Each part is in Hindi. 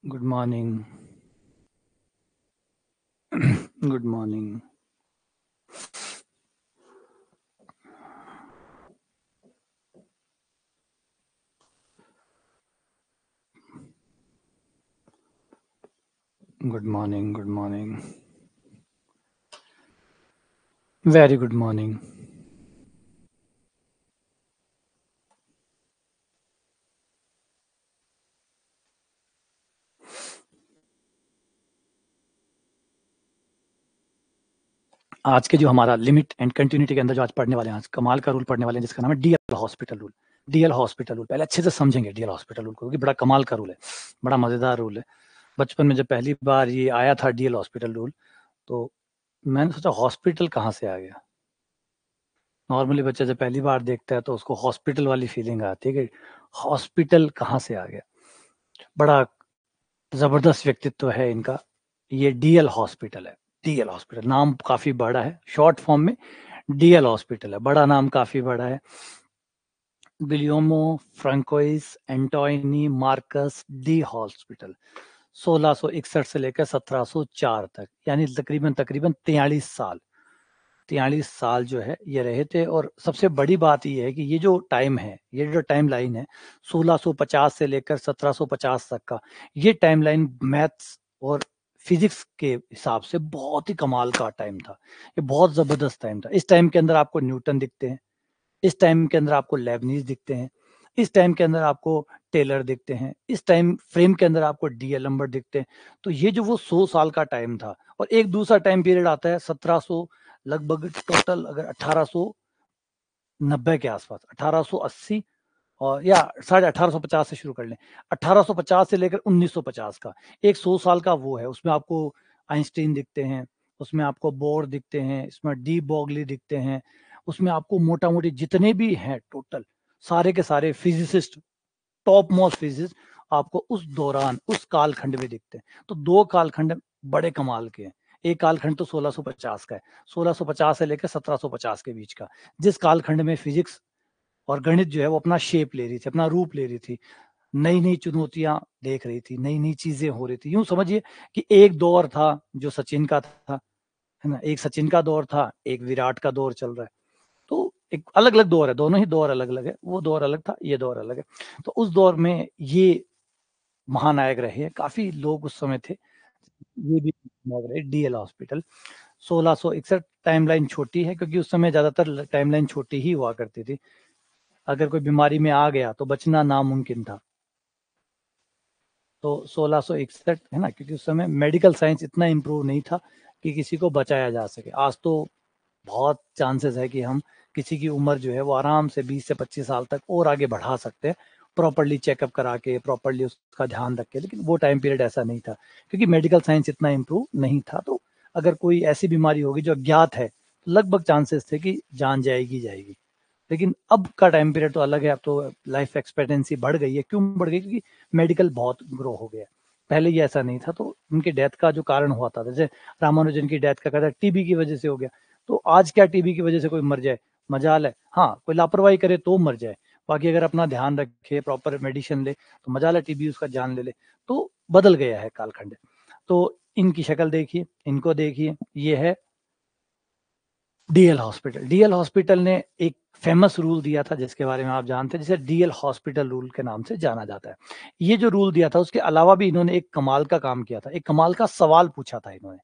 Good morning. Good morning. Good morning. Good morning. Very good morning. आज के जो हमारा लिमिट एंड कंटिन्यूटी के अंदर जो आज पढ़ने वाले हैं, आज कमाल का रूल पढ़ने वाले हैं जिसका नाम है DL hospital rule. DL hospital rule पहले अच्छे से समझेंगे डीएल हॉस्पिटल रूल को, क्योंकि बड़ा कमाल का रूल है, बड़ा मजेदार रूल है। बचपन में जब पहली बार ये आया था डीएल हॉस्पिटल रूल, तो मैंने सोचा हॉस्पिटल कहाँ से आ गया। नॉर्मली बच्चा जब पहली बार देखता है तो उसको हॉस्पिटल वाली फीलिंग आती है कि हॉस्पिटल कहाँ से आ गया। बड़ा जबरदस्त व्यक्तित्व है इनका। ये डीएल हॉस्पिटल है। डीएल हॉस्पिटल नाम काफी बड़ा है, शॉर्ट फॉर्म में डीएल हॉस्पिटल है, बड़ा नाम काफी बड़ा है। Guillaume Francois Antoine Marquis de Hospital 1661 से लेकर 1704 तक, यानी तकरीबन तकरीबन 43 साल जो है ये रहे थे। और सबसे बड़ी बात ये है कि ये जो टाइम है, ये जो टाइम लाइन है 1650 से लेकर 1750 तक का, ये टाइम लाइन मैथ्स और फिजिक्स के हिसाब से बहुत ही कमाल का टाइम था। ये बहुत जबरदस्त टाइम था। इस टाइम के अंदर आपको न्यूटन दिखते हैं, इस टाइम के अंदर आपको लेबनीज दिखते हैं, इस टाइम के अंदर आपको टेलर दिखते हैं, इस टाइम फ्रेम के अंदर आपको डीएल नंबर दिखते हैं। तो ये जो वो 100 साल का टाइम था, और एक दूसरा टाइम पीरियड आता है 1700, लगभग टोटल अगर 1890 के आसपास 1880, और या 1850 से शुरू कर लें, 1850 से लेकर 1950 का एक 100 साल का वो है। उसमें आपको आइंस्टीन दिखते हैं, उसमें आपको बोर दिखते हैं, इसमें डी बॉगली दिखते हैं, उसमें आपको मोटा मोटी जितने भी हैं टोटल सारे के सारे फिजिसिस्ट, टॉप मोस्ट फिजिसिस्ट आपको उस दौरान उस कालखंड में दिखते हैं। तो दो कालखंड बड़े कमाल के हैं। एक कालखंड तो 1650 का है, 1650 से लेकर 1750 के बीच का, जिस कालखंड में फिजिक्स और गणित जो है वो अपना शेप ले रही थी, अपना रूप ले रही थी, नई नई चुनौतियां देख रही थी, नई नई चीजें हो रही थी। यूं समझिए कि एक दौर था जो सचिन का था, है ना, एक सचिन का दौर था, एक विराट का दौर चल रहा है। तो एक अलग अलग दौर है, दोनों ही दौर अलग अलग है, वो दौर अलग था, ये दौर अलग है। तो उस दौर में ये महानायक रहे हैं, काफी लोग उस समय थे। ये भी महानायक रहे डीएल हॉस्पिटल। 1661 टाइमलाइन छोटी है क्योंकि उस समय ज्यादातर टाइमलाइन छोटी ही हुआ करती थी। अगर कोई बीमारी में आ गया तो बचना नामुमकिन था। तो 1661 है ना, क्योंकि उस समय मेडिकल साइंस इतना इम्प्रूव नहीं था कि किसी को बचाया जा सके। आज तो बहुत चांसेस है कि हम किसी की उम्र जो है वो आराम से 20 से 25 साल तक और आगे बढ़ा सकते हैं, प्रॉपरली चेकअप करा के, प्रॉपरली उसका ध्यान रख के। लेकिन वो टाइम पीरियड ऐसा नहीं था क्योंकि मेडिकल साइंस इतना इम्प्रूव नहीं था। तो अगर कोई ऐसी बीमारी होगी जो अज्ञात है, तो लगभग चांसेस थे कि जान जाएगी जाएगी। लेकिन अब का टाइम पीरियड तो अलग है। अब तो लाइफ एक्सपेक्टेंसी बढ़ गई है। क्यों बढ़ गई? क्योंकि मेडिकल बहुत ग्रो हो गया है। पहले ये ऐसा नहीं था। तो उनके डेथ का जो कारण हुआ था, जैसे रामानुजन की डेथ का कहता है टीबी की वजह से हो गया। तो आज क्या टीबी की वजह से कोई मर जाए मजाल है? हाँ, कोई लापरवाही करे तो मर जाए, बाकी अगर अपना ध्यान रखे, प्रॉपर मेडिसिन ले, तो मजाल है टीबी उसका जान ले ले। तो बदल गया है कालखंड। तो इनकी शक्ल देखिए, इनको देखिए, ये है डीएल हॉस्पिटल। डीएल हॉस्पिटल ने एक फेमस रूल दिया था जिसके बारे में आप जानते हैं, जिसे डीएल हॉस्पिटल रूल के नाम से जाना जाता है। ये जो रूल दिया था उसके अलावा भी इन्होंने एक कमाल का काम किया था, एक कमाल का सवाल पूछा था इन्होंने।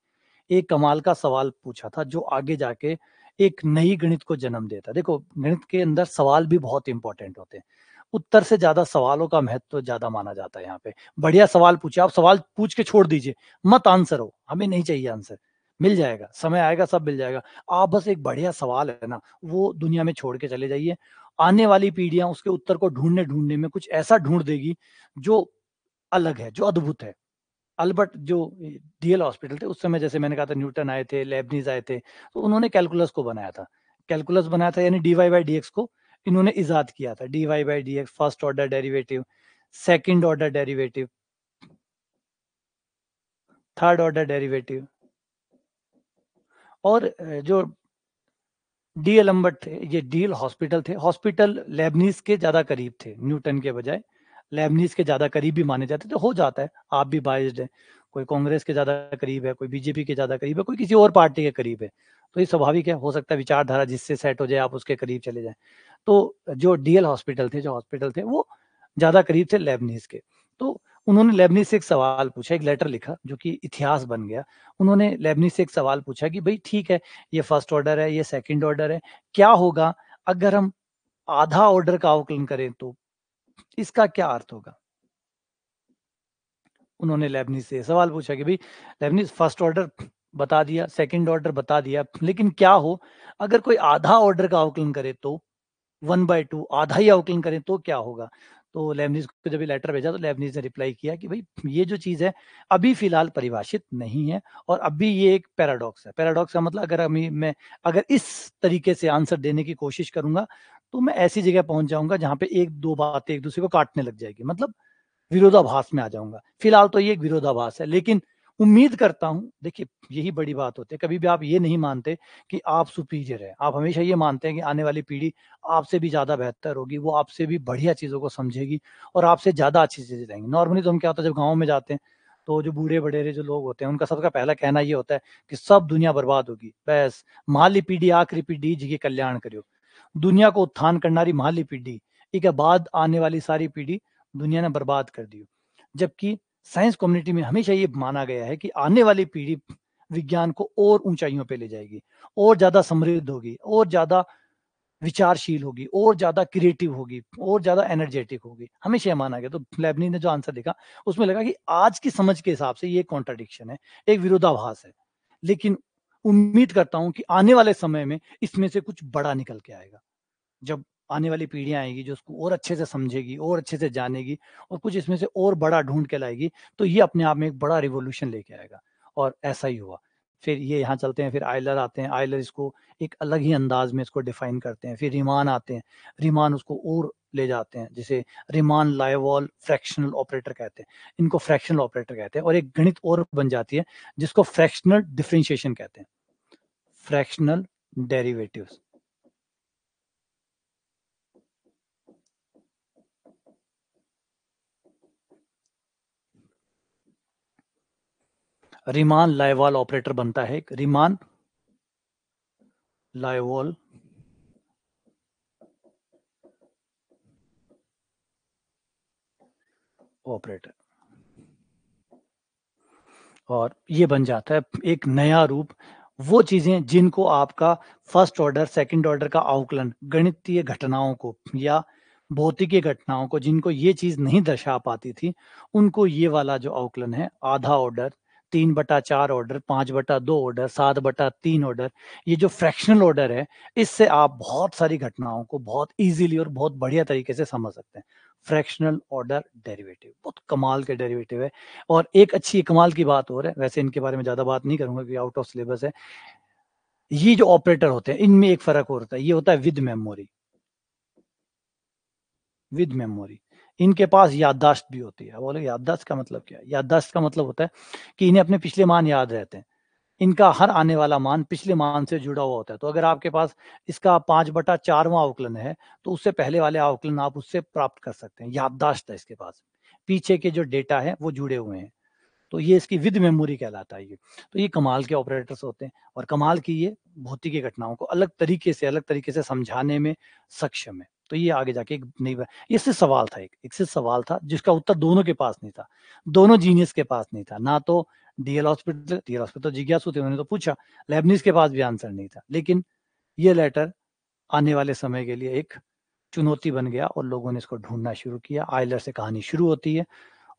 एक कमाल का सवाल पूछा था जो आगे जाके एक नई गणित को जन्म देता। देखो, गणित के अंदर सवाल भी बहुत इंपॉर्टेंट होते हैं। उत्तर से ज्यादा सवालों का महत्व ज्यादा माना जाता है यहाँ पे। बढ़िया सवाल पूछे, आप सवाल पूछ के छोड़ दीजिए, मत आंसर हो, हमें नहीं चाहिए आंसर, मिल जाएगा, समय आएगा सब मिल जाएगा। आप बस एक बढ़िया सवाल है ना वो दुनिया में छोड़ के चले जाइए। आने वाली पीढ़ियां उसके उत्तर को ढूंढने ढूंढने में कुछ ऐसा ढूंढ देगी जो अलग है, जो अद्भुत है। अल्बर्ट जो डीएल हॉस्पिटल थे उस समय, जैसे मैंने कहा था, न्यूटन आए थे, लेबनीज आए थे, तो उन्होंने कैलकुलस को बनाया था। कैलकुलस बनाया था यानी डीवाई बाई डी एक्स को इन्होंने इजाद किया था। D y by d x, first order derivative, second order derivative, third order derivative. और जो डीएल अम्बर्ट थे, ये डीएल हॉस्पिटल थे। हॉस्पिटल लेबनीज के ज्यादा करीब थे न्यूटन के बजाय। लेबनीज के ज़्यादा करीब भी माने जाते, तो हो जाता है, आप भी बाइस्ड हैं, कोई कांग्रेस के ज़्यादा करीब है, कोई बीजेपी के ज़्यादा करीब है, कोई किसी और पार्टी के करीब है, तो ये स्वाभाविक है, हो सकता है विचारधारा जिससे सेट हो जाए आप उसके करीब चले जाएँ। तो जो डीएल हॉस्पिटल थे वो ज़्यादा करीब थे लेबनीज के। तो उन्होंने लेबनीज से एक सवाल पूछा, एक लेटर लिखा जो कि इतिहास बन गया। उन्होंने लेबनीज से एक सवाल पूछा कि भई ठीक है, ये फर्स्ट ऑर्डर है, ये सेकंड ऑर्डर है, क्या होगा अगर हम आधा ऑर्डर का आकलन करें तो? इसका क्या अर्थ होगा? उन्होंने लेबनीज से सवाल पूछा कि भई लेबनीज फर्स्ट ऑर्डर बता दिया, सेकंड ऑर्डर बता दिया, लेकिन क्या हो अगर कोई आधा ऑर्डर का आकलन करे तो? 1/2 आधा ही आकलन करें तो क्या होगा? तो लेबनीज को जब ये लेटर भेजा तो लेबनीज ने रिप्लाई किया कि भई ये जो चीज़ है अभी फ़िलहाल परिभाषित नहीं है और अभी ये एक पैराडॉक्स है। पैराडॉक्स का मतलब मैं अगर इस तरीके से आंसर देने की कोशिश करूँगा, तो मैं ऐसी जगह पहुँच जाऊँगा जहाँ पे 1-2 बातें एक-दूसरे को काटने लग जाएगी। मतलब विरोधाभास में आ जाऊँगा। फिलहाल तो ये एक विरोधाभास है, लेकिन उम्मीद करता हूँ देखिए यही बड़ी बात होती है, कभी भी आप ये नहीं मानते कि आप सुपीरियर हैं। आप हमेशा ये मानते हैं कि आने वाली पीढ़ी आपसे भी ज़्यादा बेहतर होगी, वो आपसे भी बढ़िया चीज़ों को समझेगी और आपसे ज़्यादा अच्छी चीज़ें रहेंगी। नॉर्मली तो हम क्या होता है जब गाँव में जाते हैं, तो जो बूढ़े-वडेरे जो लोग होते हैं, उनका सबका पहला कहना ये होता है कि सब दुनिया बर्बाद होगी, बस माली पीढ़ी आखिरी पीढ़ी जी के कल्याण करियो। दुनिया को उत्थान करनारी माली पीढ़ी, ठीक है, बाद आने वाली सारी पीढ़ी दुनिया ने बर्बाद कर दी। जबकि साइंस कम्युनिटी में हमेशा ये माना गया है कि आने वाली पीढ़ी विज्ञान को और ऊंचाइयों पे ले जाएगी, और ज़्यादा समृद्ध होगी, और ज़्यादा विचारशील होगी, और ज़्यादा क्रिएटिव होगी, और ज़्यादा एनर्जेटिक होगी। हमेशा ये माना गया। तो लेबनीज़ ने जो आंसर लिखा, उसमें लगा कि आज की समझ के हिसाब से ये कॉन्ट्रडिक्शन है, एक विरोधाभास है। लेकिन उम्मीद करता हूँ कि आने वाले समय में इसमें से कुछ बड़ा निकल के आएगा। जब आने वाली पीढ़ियाँ आएगी जो उसको और अच्छे से समझेगी और अच्छे से जानेगी और कुछ इसमें से और बड़ा ढूँढ के लाएगी, तो ये अपने आप में एक बड़ा रिवॉल्यूशन लेके आएगा और ऐसा ही हुआ। फिर ये यहाँ चलते हैं, फिर आयलर आते हैं, आयलर इसको एक अलग ही अंदाज़ में इसको डिफ़ाइन करते हैं। फिर रीमान आते हैं, रीमान उसको और ले जाते हैं, जिसे रीमान लायवॉल फ्रैक्शनल ऑपरेटर कहते हैं। इनको फ्रैक्शनल ऑपरेटर कहते हैं और एक गणित और बन जाती है जिसको फ्रैक्शनल डिफरेंशिएशन कहते हैं, फ्रैक्शनल डेरिवेटिव्स। रीमान लायवाल ऑपरेटर बनता है एक रीमान लायवाल ऑपरेटर और ये बन जाता है एक नया रूप। वो चीजें जिनको आपका फर्स्ट ऑर्डर सेकंड ऑर्डर का आकलन गणितीय घटनाओं को या भौतिकीय घटनाओं को जिनको ये चीज नहीं दर्शा पाती थी, उनको ये वाला जो आकलन है आधा ऑर्डर 3/4 ऑर्डर 5/2 ऑर्डर 7/3 ऑर्डर, ये जो फ्रैक्शनल ऑर्डर है, इससे आप बहुत सारी घटनाओं को बहुत इजीली और बहुत बढ़िया तरीके से समझ सकते हैं। फ्रैक्शनल ऑर्डर डेरिवेटिव बहुत कमाल के डेरिवेटिव है। और एक अच्छी कमाल की बात और है, वैसे इनके बारे में ज़्यादा बात नहीं करूँगा क्योंकि आउट ऑफ सिलेबस है। ये जो ऑपरेटर होते हैं, इनमें एक फ़र्क और होता है, ये होता है विद मेमोरी। With memory. इनके पास याददाश्त भी होती है। अब बोले याददाश्त का मतलब क्या है? याददाश्त का मतलब होता है कि इन्हें अपने पिछले मान याद रहते हैं। इनका हर आने वाला मान पिछले मान से जुड़ा हुआ होता है। तो अगर आपके पास इसका 5/4वाँ अवकलन है, तो उससे पहले वाले अवकलन आप उससे प्राप्त कर सकते हैं। याददाश्त है इसके पास। पीछे के जो डेटा है, वो जुड़े हुए हैं। तो ये इसकी विद मेमोरी कहलाता है ये। तो ये कमाल के ऑपरेटर्स होते हैं और कमाल की ये भौतिकी घटनाओं को अलग तरीके से समझाने में सक्षम है। तो ये आगे जाके एक नई बात, ये सिर्फ सवाल था, एक सिर्फ सवाल था जिसका उत्तर दोनों के पास नहीं था। दोनों जीनियस के पास नहीं था। ना तो डीएल हॉस्पिटल जिज्ञासु थे, उन्होंने तो पूछा, लेबनीज़ के पास भी आंसर नहीं था। लेकिन ये लेटर आने वाले समय के लिए एक चुनौती बन गया और लोगों ने इसको ढूँढना शुरू किया। आयलर से कहानी शुरू होती है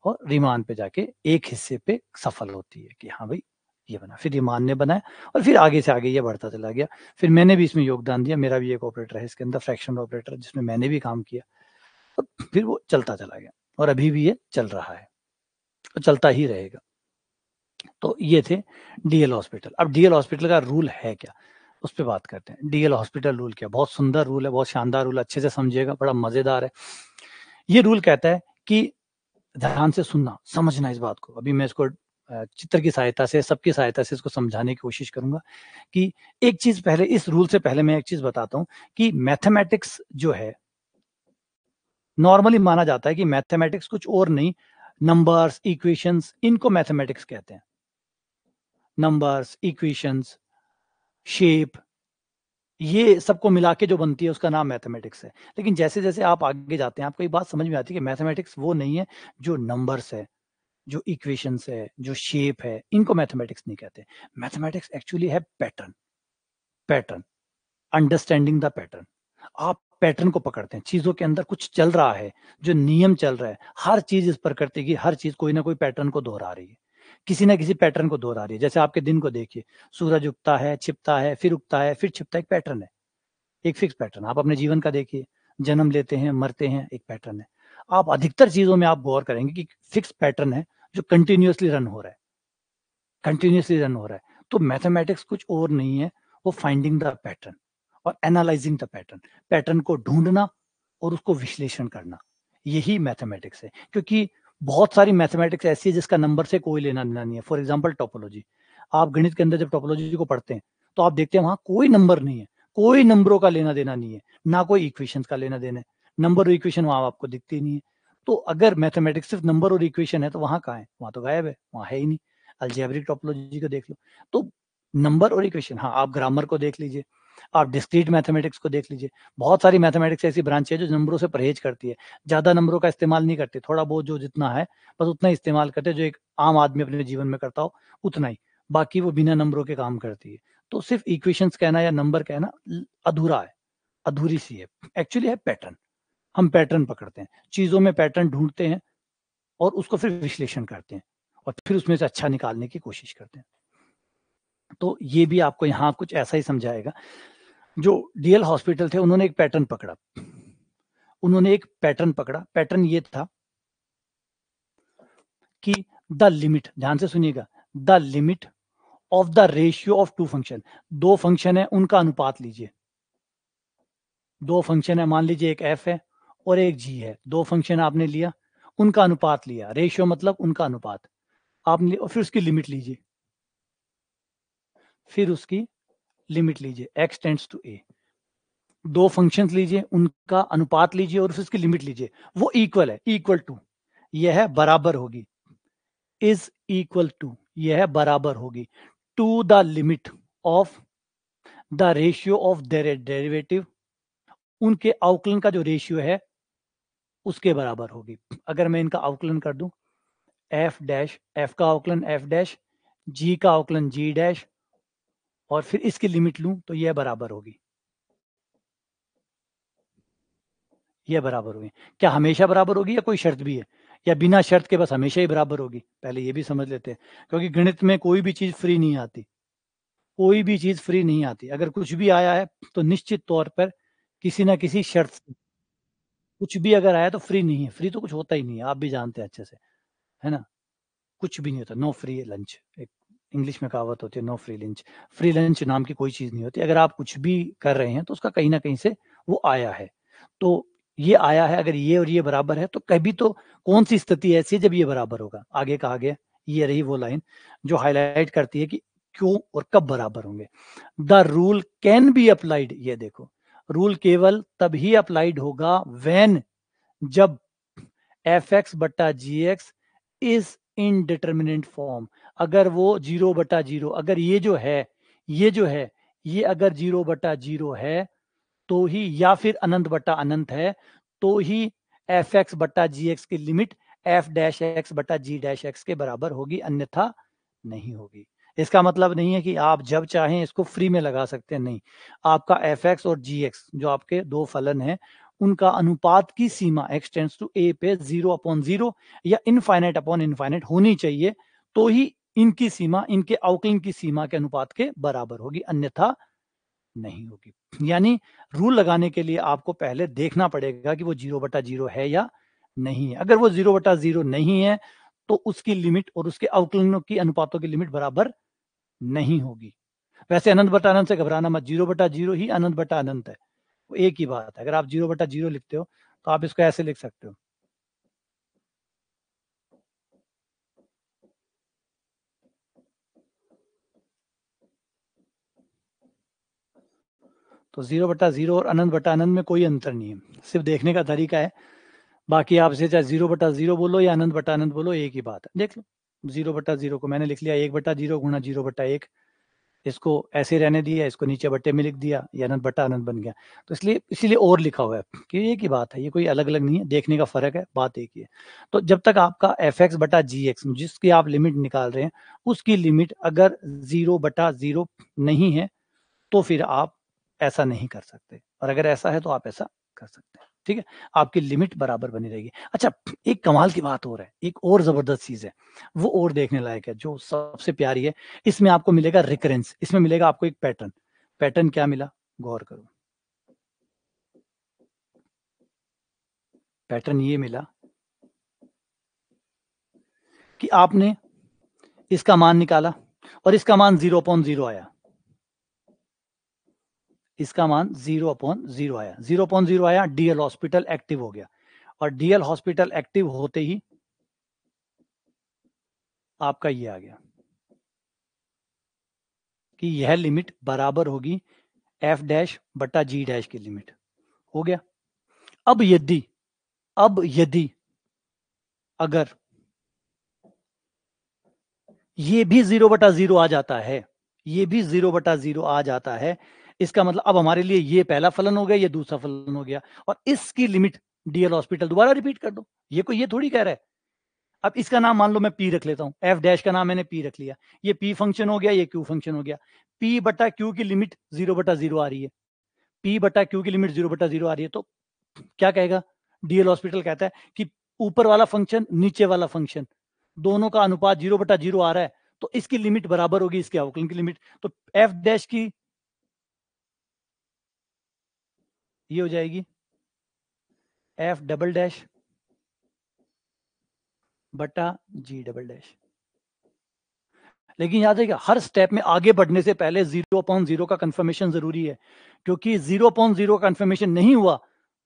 और रीमान पे जाके एक हिस्से पे सफल होती है कि हाँ भाई ये बना। फिर रीमान ने बनाया और फिर आगे से आगे ये बढ़ता चला गया। फिर मैंने भी इसमें योगदान दिया, मेरा भी एक ऑपरेटर है इसके अंदर, फ्रैक्शनल ऑपरेटर, जिसमें मैंने भी काम किया और फिर वो चलता चला गया और अभी भी ये चल रहा है और चलता ही रहेगा। तो ये थे डीएल हॉस्पिटल। अब डीएल हॉस्पिटल का रूल है क्या, उस पे बात करते हैं। डीएल हॉस्पिटल रूल क्या, बहुत सुंदर रूल है, बहुत शानदार रूल, अच्छे से समझिएगा, बड़ा मजेदार है। ये रूल कहता है कि ध्यान से सुनना, समझना इस बात को। अभी मैं इसको चित्र की सहायता से, सबकी सहायता से इसको समझाने की कोशिश करूँगा कि एक चीज़ पहले, इस रूल से पहले मैं एक चीज़ बताता हूँ कि मैथमेटिक्स जो है, नॉर्मली माना जाता है कि मैथमेटिक्स कुछ और नहीं, नंबर्स, इक्वेशंस, इनको मैथमेटिक्स कहते हैं। नंबर्स, इक्वेशंस, शेप, ये सबको मिला के जो बनती है उसका नाम मैथमेटिक्स है। लेकिन जैसे-जैसे आप आगे जाते हैं, आपको एक बात समझ में आती है कि मैथमेटिक्स वो नहीं है जो नंबर्स है, जो इक्वेशंस है, जो शेप है, इनको मैथमेटिक्स नहीं कहते। मैथमेटिक्स एक्चुअली है pattern, pattern, understanding the pattern. आप पैटर्न को पकड़ते हैं, चीज़ों के अंदर कुछ चल रहा है, जो नियम चल रहा है, हर चीज़ इस प्रकृति की, हर चीज़ कोई ना कोई पैटर्न को दोहरा रही है। किसी न किसी पैटर्न को दोहरा रही है। जैसे आपके दिन को देखिए, सूरज उगता है, छिपता है, फिर उगता है, फिर छिपता है, एक पैटर्न है। एक फिक्स पैटर्न। आप अपने जीवन का देखिए, जन्म लेते हैं, मरते हैं, एक पैटर्न है। आप अधिकतर चीज़ों में आप गौर करेंगे कि फिक्स पैटर्न है जो कंटिन्यूअसली रन हो रहा है, कंटिन्यूअसली रन हो रहा है। तो मैथमेटिक्स कुछ और नहीं है, वो फाइंडिंग द पैटर्न और एनालाइजिंग द पैटर्न, पैटर्न को ढूँढना और उसको विश्लेषण करना, यही मैथमेटिक्स है। क्योंकि बहुत सारी मैथमेटिक्स ऐसी है जिसका नंबर से कोई लेना-देना नहीं है। फॉर एग्ज़ाम्पल टोपोलॉजी, आप गणित के अंदर जब टोपोलॉजी को पढ़ते हैं, तो आप देखते हैं वहाँ कोई नंबर नहीं है, कोई नंबरों का लेना-देना नहीं है, ना कोई इक्वेशंस का लेना-देना है। नंबर और इक्वेशन वहाँ आपको दिखती नहीं है। तो अगर मैथमेटिक्स सिर्फ नंबर और इक्वेशन है तो वहाँ कहाँ है? वहाँ तो गायब है, वहाँ है ही नहीं। अलजेब्रिक टोपोलॉजी को देख लो। तो नंबर और इक्वेशन, हाँ, आप ग्रामर को देख लीजिए, आप डिस्क्रीट मैथमेटिक्स को देख लीजिए। बहुत सारी मैथमेटिक्स ऐसी ब्रांच है जो नंबरों से परहेज करती है। ज़्यादा नंबरों का इस्तेमाल नहीं करती, थोड़ा बहुत जो जितना है, बस उतना ही इस्तेमाल करते हैं जो एक आम आदमी अपने जीवन में करता हो, उतना ही। बाकी वो बिना नंबरों के काम करती है। तो सिर्फ इक्वेशंस कहना या नंबर कहना अधूरा है, अधूरी-सी है। एक्चुअली है पैटर्न। हम पैटर्न पकड़ते हैं, चीज़ों में पैटर्न ढूँढते हैं और उसको फिर विश्लेषण करते हैं और फिर उसमें से अच्छा निकालने की कोशिश करते हैं। तो ये भी आपको यहाँ कुछ ऐसा ही समझाएगा। जो डीएल हॉस्पिटल थे उन्होंने एक पैटर्न पकड़ा। उन्होंने एक पैटर्न पकड़ा, पैटर्न ये था कि द लिमिट, ध्यान से सुनिएगा, the limit of the ratio of 2 function. 2 function है, उनका अनुपात लीजिए। 2 फंक्शन है, मान लीजिए एक एफ है और एक जी है। 2 फंक्शन आपने लिया, उनका अनुपात लिया। रेशियो मतलब उनका अनुपात। आपने और फिर उसकी लिमिट लीजिए। फिर उसकी लिमिट लीजिए, x tends to a। 2 functions लीजिए, उनका अनुपात लीजिए और फिर उसकी लिमिट लीजिए। वो इक्वल है, इक्वल टू, यह है बराबर होगी, इज इक्वल टू, यह है बराबर होगी, to the limit of the ratio of their derivative, उनके अवकलन का जो रेशियो है उसके बराबर होगी। अगर मैं इनका अवकलन कर दूं, एफ डैश, एफ का अवकलन एफ डैश, जी का अवकलन जी डैश और फिर इसकी लिमिट लूं तो यह बराबर होगी, यह बराबर होगी। क्या हमेशा बराबर होगी या कोई शर्त भी है, या बिना शर्त के बस हमेशा ही बराबर होगी? पहले ये भी समझ लेते हैं, क्योंकि गणित में कोई भी चीज फ्री नहीं आती, कोई भी चीज फ्री नहीं आती। अगर कुछ भी आया है तो निश्चित तौर पर किसी ना किसी शर्त से, कुछ भी अगर आया तो फ्री नहीं है। फ्री तो कुछ होता ही नहीं है, आप भी जानते हैं अच्छे से, है ना? कुछ भी नहीं होता, नो फ्री लंच, एक इंग्लिश में कहावत होती है, no free lunch. Free lunch नाम की कोई चीज नहीं होती। अगर आप कुछ भी कर रहे हैं तो उसका कहीं ना कहीं से वो आया है। तो ये आया है, अगर ये और ये बराबर है तो कभी तो कौन सी स्थिति ऐसी है जब ये बराबर होगा? आगे कहा गया, ये रही वो लाइन जो हाईलाइट करती है कि क्यों और कब बराबर होंगे। The rule can be applied, ये देखो, रूल केवल तभी अप्लाइड होगा व्हेन, जब एफ एक्स बट्टा जी एक्स इज इनडिटरमिनेट फॉर्म। अगर वो 0/0, अगर ये जो है, ये जो है, ये अगर 0/0 है तो ही, या फिर अनंत बट्टा अनंत है तो ही एफ एक्स बट्टा जी एक्स की लिमिट एफ डैश एक्स बट्टा जी डैश एक्स के बराबर होगी, अन्यथा नहीं होगी। इसका मतलब नहीं है कि आप जब चाहें इसको फ्री में लगा सकते हैं, नहीं। आपका एफ एक्स और जी एक्स जो आपके दो फलन हैं, उनका अनुपात की सीमा x टेंड्स टू a पे 0/0 या इनफाइनाइट अपॉन इनफाइनाइट होनी चाहिए, तो ही इनकी सीमा, इनके अवकलन की सीमा के अनुपात के बराबर होगी, अन्यथा नहीं होगी। यानी रूल लगाने के लिए आपको पहले देखना पड़ेगा कि वो 0/0 है या नहीं है। अगर वो 0/0 नहीं है तो उसकी लिमिट और उसके अवकलनों की अनुपातों की लिमिट बराबर नहीं होगी। वैसे अनंत बटा अनंत से घबराना मत, 0/0 ही अनंत बटा अनंत है, वो एक ही बात है। अगर आप 0/0 लिखते हो तो आप इसको ऐसे लिख सकते हो, तो 0/0 और अनंत बटा अनंत में कोई अंतर नहीं है, सिर्फ देखने का तरीका है। बाकी आप इसे चाहे 0/0 बोलो या अनंत बटा अनंत बोलो, एक ही बात है। देख लो 0/0 को मैंने लिख लिया 1/0 गुणा 0/1, इसको ऐसे रहने दिया, इसको नीचे बट्टे में लिख दिया, ये अनंत बटा अनंत बन गया। तो इसलिए इसीलिए और लिखा हुआ है कि एक ही बात है, ये कोई अलग अलग नहीं है, देखने का फर्क है, बात एक ही है। तो जब तक आपका f(x) बटा gx जिसकी आप लिमिट निकाल रहे हैं उसकी लिमिट अगर 0/0 नहीं है तो फिर आप ऐसा नहीं कर सकते, और अगर ऐसा है तो आप ऐसा कर सकते हैं। ठीक है, आपकी लिमिट बराबर बनी रहेगी। अच्छा, एक कमाल की बात और है, एक और जबरदस्त चीज है, वो और देखने लायक है, जो सबसे प्यारी है। इसमें आपको मिलेगा रिकरेंस, इसमें मिलेगा आपको एक पैटर्न। पैटर्न क्या मिला, गौर करो। पैटर्न ये मिला कि आपने इसका मान निकाला और इसका मान 0/0 आया, इसका मान 0/0 आया, 0/0 आया, डीएल हॉस्पिटल एक्टिव हो गया, और डीएल हॉस्पिटल एक्टिव होते ही आपका ये आ गया कि यह लिमिट बराबर होगी f'/g' की लिमिट। हो गया। अब यदि अगर ये भी 0/0 आ जाता है, ये भी 0/0 आ जाता है, इसका मतलब अब हमारे लिए ये पहला फलन हो गया, ये दूसरा फलन हो गया, और इसकी लिमिट डीएल हॉस्पिटल दोबारा रिपीट कर दो। ये थोड़ी कह रहा है। अब इसका नाम मान लो मैं पी रख लेता हूं, f' का नाम मैंने पी रख लिया, ये पी फंक्शन हो गया, ये क्यू फंक्शन हो गया। p/q की लिमिट 0/0 आ रही है, p/q की लिमिट 0/0 आ रही है, तो क्या कहेगा, डीएल हॉस्पिटल कहता है कि ऊपर वाला फंक्शन नीचे वाला फंक्शन दोनों का अनुपात 0/0 आ रहा है, तो इसकी लिमिट बराबर होगी इसके अवकलन की लिमिट। तो f' की ये हो जाएगी f" बटा g'। लेकिन याद है कि हर स्टेप में आगे बढ़ने से पहले 0/0 का कंफर्मेशन जरूरी है, क्योंकि 0/0 कंफर्मेशन नहीं हुआ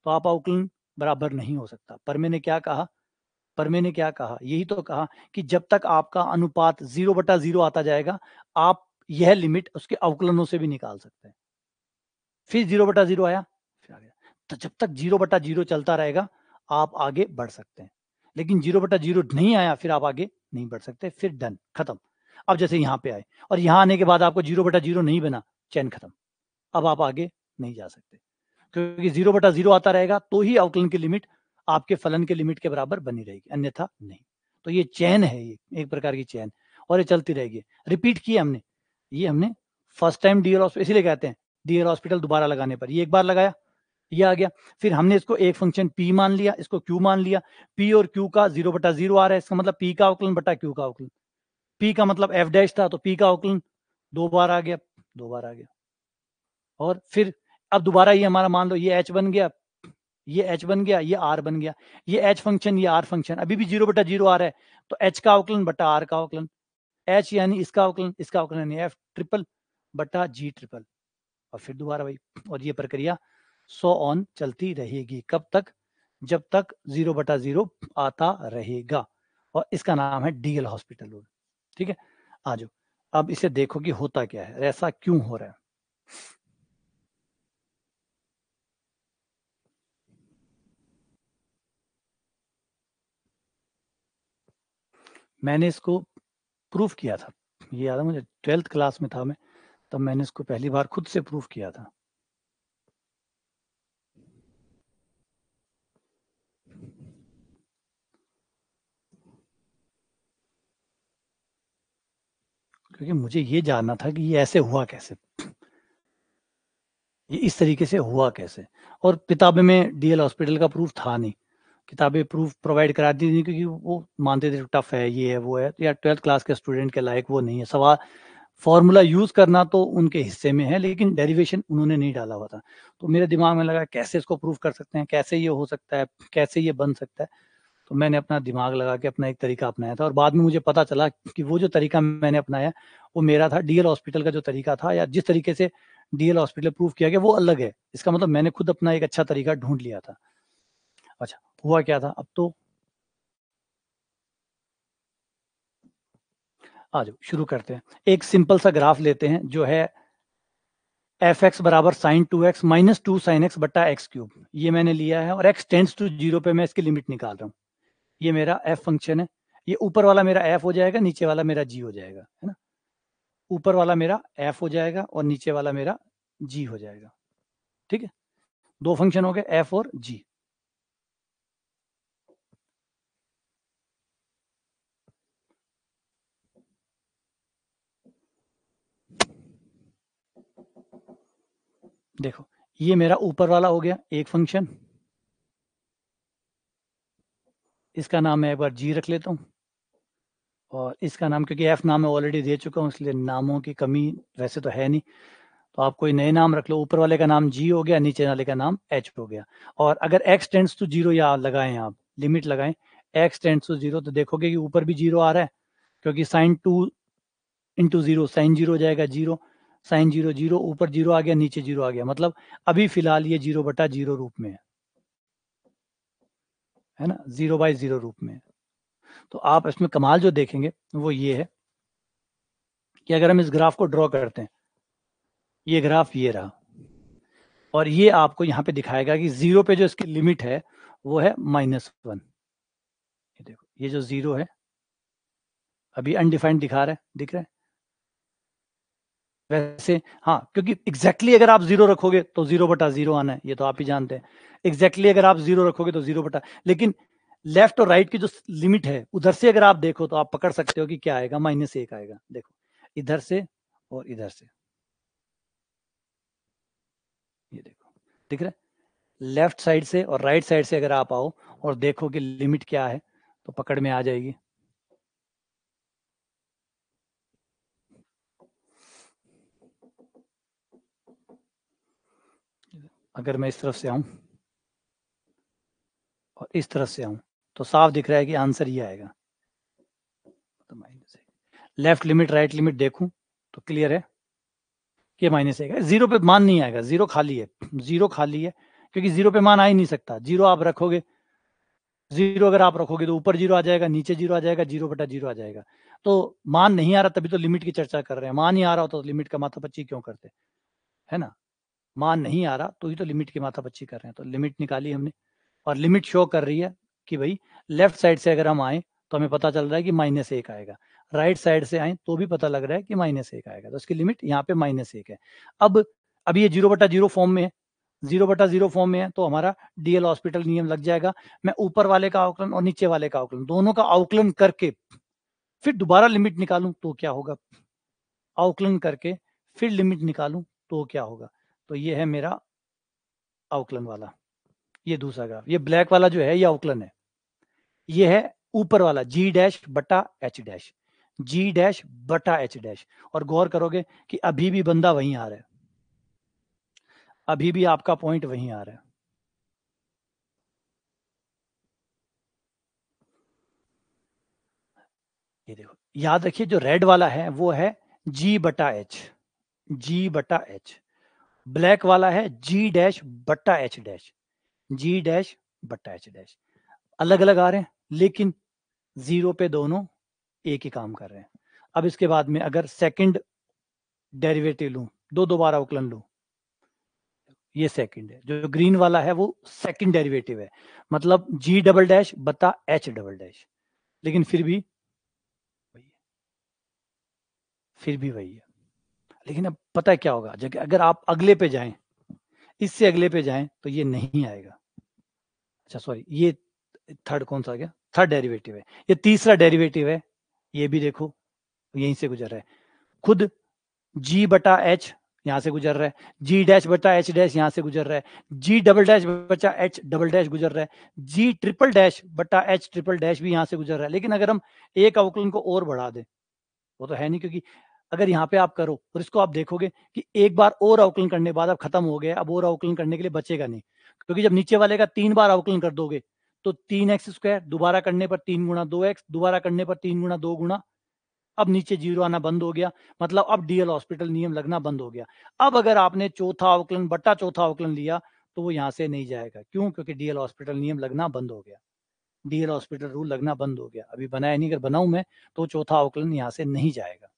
तो आप अवकलन बराबर नहीं हो सकता। पर मैंने क्या कहा, यही तो कहा कि जब तक आपका अनुपात 0/0 आता जाएगा, आप यह लिमिट उसके अवकलनों से भी निकाल सकते हैं। फिर 0/0 आया, फिर आ गया, तो जब तक 0/0 चलता रहेगा आप आगे बढ़ सकते हैं, लेकिन 0/0 नहीं आया फिर आप आगे नहीं बढ़ सकते, फिर डन, खत्म। अब जैसे यहाँ पे आए और यहाँ आने के बाद आपको 0/0 नहीं बना, चैन खत्म, अब आप आगे नहीं जा सकते, क्योंकि 0/0 आता रहेगा तो ही अवकलन की लिमिट आपके फलन के लिमिट के बराबर बनी रहेगी, अन्यथा नहीं। तो ये चैन है, ये एक प्रकार की चैन, और ये चलती रहेगी। रिपीट किया हमने, ये हमने फर्स्ट टाइम डीएल हॉस्पिटल इसीलिए कहते हैं डीएल हॉस्पिटल दोबारा लगाने पर, ये एक बार लगाया ये आ गया, फिर हमने इसको एक फंक्शन p मान लिया, इसको q मान लिया, p और q का 0/0 आ रहा है, इसका मतलब p का अवकलन बटा q का अवकलन, p का मतलब f' था तो p का अवकलन दो बार आ गया, और फिर अब दोबारा ये हमारा मान लो ये h बन गया, ये h बन गया, ये r बन गया, ये h फंक्शन ये r फंक्शन अभी भी 0/0 आ रहा है, तो h का अवकलन बटा r का अवकलन, h यानी इसका अवकलन यानी f' बटा g', और फिर दोबारा भाई, और ये प्रक्रिया सो ऑन चलती रहेगी, कब तक, जब तक 0/0 आता रहेगा, और इसका नाम है डीएल हॉस्पिटल रूल। ठीक है, आ जाओ अब इसे देखो कि होता क्या है, ऐसा क्यों हो रहा है। मैंने इसको प्रूफ किया था, ये याद है मुझे, 12th क्लास में था मैं, तब मैंने इसको पहली बार खुद से प्रूफ किया था। क्योंकि मुझे ये जानना था कि ये ऐसे हुआ कैसे, ये इस तरीके से हुआ कैसे, और किताबें में डीएल हॉस्पिटल का प्रूफ था नहीं, किताबें प्रूफ प्रोवाइड कराती थी क्योंकि वो मानते थे टफ है, ये है वो है, तो यार 12th क्लास के स्टूडेंट के लायक वो नहीं है, सवाल फॉर्मूला यूज करना तो उनके हिस्से में है, लेकिन डेरिवेशन उन्होंने नहीं डाला हुआ था। तो मेरे दिमाग में लगा कैसे इसको प्रूफ कर सकते हैं, कैसे ये हो सकता है, कैसे ये बन सकता है, तो मैंने अपना दिमाग लगा के अपना एक तरीका अपनाया था, और बाद में मुझे पता चला कि वो जो तरीका मैंने अपनाया वो मेरा था, डीएल हॉस्पिटल का जो तरीका था या जिस तरीके से डीएल हॉस्पिटल प्रूफ किया गया वो अलग है, इसका मतलब मैंने खुद अपना एक अच्छा तरीका ढूंढ लिया था। अच्छा, हुआ क्या था, अब तो आ जाओ शुरू करते हैं। एक सिंपल सा ग्राफ लेते हैं जो है एफ एक्स बराबर sine 2x minus 2 sine x बट्टा एक्स क्यूब, ये मैंने लिया है और x टेंड्स टू 0 पे मैं इसकी लिमिट निकाल रहा हूँ। ये मेरा f फंक्शन है, ये ऊपर वाला मेरा f हो जाएगा, नीचे वाला मेरा g हो जाएगा, है ना। ऊपर वाला मेरा f हो जाएगा और नीचे वाला मेरा g हो जाएगा, ठीक है। दो फंक्शन हो गए f और g। देखो ये मेरा ऊपर वाला हो गया एक फंक्शन, इसका नाम मैं एक बार g रख लेता हूँ और इसका नाम, क्योंकि f नाम मैं ऑलरेडी दे चुका हूँ इसलिए नामों की कमी वैसे तो है नहीं, तो आप कोई नए नाम रख लो। ऊपर वाले का नाम g हो गया, नीचे वाले का नाम h हो गया। और अगर x टेंड्स टू 0 या लगाएं, आप लिमिट लगाएं x टेंड्स टू 0, तो देखोगे कि ऊपर भी 0 आ रहा है, क्योंकि साइन 2 इंटू 0 साइन 0 हो जाएगा 0, साइन 0 0, ऊपर 0 आ गया, नीचे 0 आ गया, मतलब अभी फिलहाल ये 0/0 रूप में है ना, 0/0 रूप में। तो आप इसमें कमाल जो देखेंगे वो ये है कि अगर हम इस ग्राफ को ड्रॉ करते हैं, ये ग्राफ ये रहा, और ये आपको यहाँ पे दिखाएगा कि 0 पे जो इसकी लिमिट है वो है -1। ये देखो ये जो 0 है अभी अनडिफाइंड दिखा रहा है, दिख रहा है वैसे। हाँ, क्योंकि एग्जैक्टली अगर आप 0 रखोगे तो 0/0 आना है, ये तो आप ही जानते हैं। एग्जैक्टली अगर आप 0 रखोगे तो 0 बटा, लेकिन लेफ्ट और राइट की जो लिमिट है उधर से अगर आप देखो तो आप पकड़ सकते हो कि क्या आएगा, -1 आएगा। देखो इधर से और इधर से, ये देखो दिख रहा है। लेफ्ट साइड से और राइट साइड से अगर आप आओ और देखो कि लिमिट क्या है तो पकड़ में आ जाएगी। अगर मैं इस तरफ से आऊं और इस तरफ से आऊं तो साफ दिख रहा है कि आंसर ये आएगा, तो -1। लेफ्ट लिमिट राइट लिमिट देखूं तो क्लियर है कि -1 है। 0 पे मान नहीं आएगा, 0 खाली है, 0 खाली है, क्योंकि 0 पे मान आ ही नहीं सकता। 0 आप रखोगे, 0 अगर आप रखोगे तो ऊपर 0 आ जाएगा, नीचे 0 आ जाएगा, 0/0 आ जाएगा। तो मान नहीं आ रहा तभी तो लिमिट की चर्चा कर रहे हैं। मान ही आ रहा होता तो लिमिट का माथापच्ची क्यों करते, है ना। मान नहीं आ रहा तो ही तो लिमिट की माथापच्ची कर रहे हैं। तो लिमिट निकाली हमने और लिमिट शो कर रही है कि भाई लेफ्ट साइड से अगर हम आए तो हमें पता चल रहा है कि -1 आएगा, राइट साइड से आए तो भी पता लग रहा है कि -1 आएगा। तो इसकी लिमिट यहाँ पे -1 है। अब ये 0/0 फॉर्म में है, 0/0 फॉर्म में है तो हमारा डीएल हॉस्पिटल नियम लग जाएगा। मैं ऊपर वाले का अवकलन और नीचे वाले का अवकलन दोनों का अवकलन करके फिर दोबारा लिमिट निकालूं तो क्या होगा, अवकलन करके फिर लिमिट निकालूं तो क्या होगा। तो ये है मेरा अवकलन वाला, ये दूसरा ग्राफ। ये ब्लैक वाला जो है ये अवकलन है, ये है ऊपर वाला G'/H', G'/H'। और गौर करोगे कि अभी भी बंदा वहीं आ रहा है, अभी भी आपका पॉइंट वहीं आ रहा है। ये देखो याद रखिए जो रेड वाला है वो है G/H, G/H। ब्लैक वाला है G'/H', G'/H'। अलग अलग आ रहे हैं लेकिन 0 पे दोनों एक ही काम कर रहे हैं। अब इसके बाद में अगर सेकंड डेरिवेटिव लूं, दो बार अवकलन लूं, ये सेकंड है। जो ग्रीन वाला है वो सेकंड डेरिवेटिव है, मतलब G'/H', लेकिन फिर भी वही है। लेकिन अब पता है क्या होगा, अगर आप अगले पे जाएं, इससे अगले पे जाएं तो ये नहीं आएगा। अच्छा सॉरी, ये थर्ड कौन सा आ गया, थर्ड डेरिवेटिव है। ये तीसरा डेरिवेटिव है, ये भी देखो यहीं से गुजर रहा है। खुद G/H यहां से गुजर रहा है, G'/H' यहां से गुजर रहा है, G'/H' गुजर रहा है, G'/H' भी यहां से गुजर रहा है। लेकिन अगर हम एक अवकलन को और बढ़ा दें, वो तो है नहीं, क्योंकि अगर यहाँ पे आप करो और इसको आप देखोगे कि एक बार और अवकलन करने के बाद अब खत्म हो गया, अब और अवकलन करने के लिए बचेगा नहीं, क्योंकि जब नीचे वाले का 3 बार अवकलन कर दोगे तो 3x², दोबारा करने पर 3 गुणा 2x, दोबारा करने पर 3 गुणा 2 गुणा, अब नीचे 0 आना बंद हो गया, मतलब अब डीएल हॉस्पिटल नियम लगना बंद हो गया। अब अगर आपने चौथा अवकलन बट्टा चौथा अवकलन लिया तो वो यहाँ से नहीं जाएगा। क्यों? क्योंकि डीएल हॉस्पिटल नियम लगना बंद हो गया, डीएल हॉस्पिटल रूल लगना बंद हो गया। अभी बनाया नहीं, अगर बनाऊं मैं तो चौथा अवकलन यहाँ से नहीं जाएगा,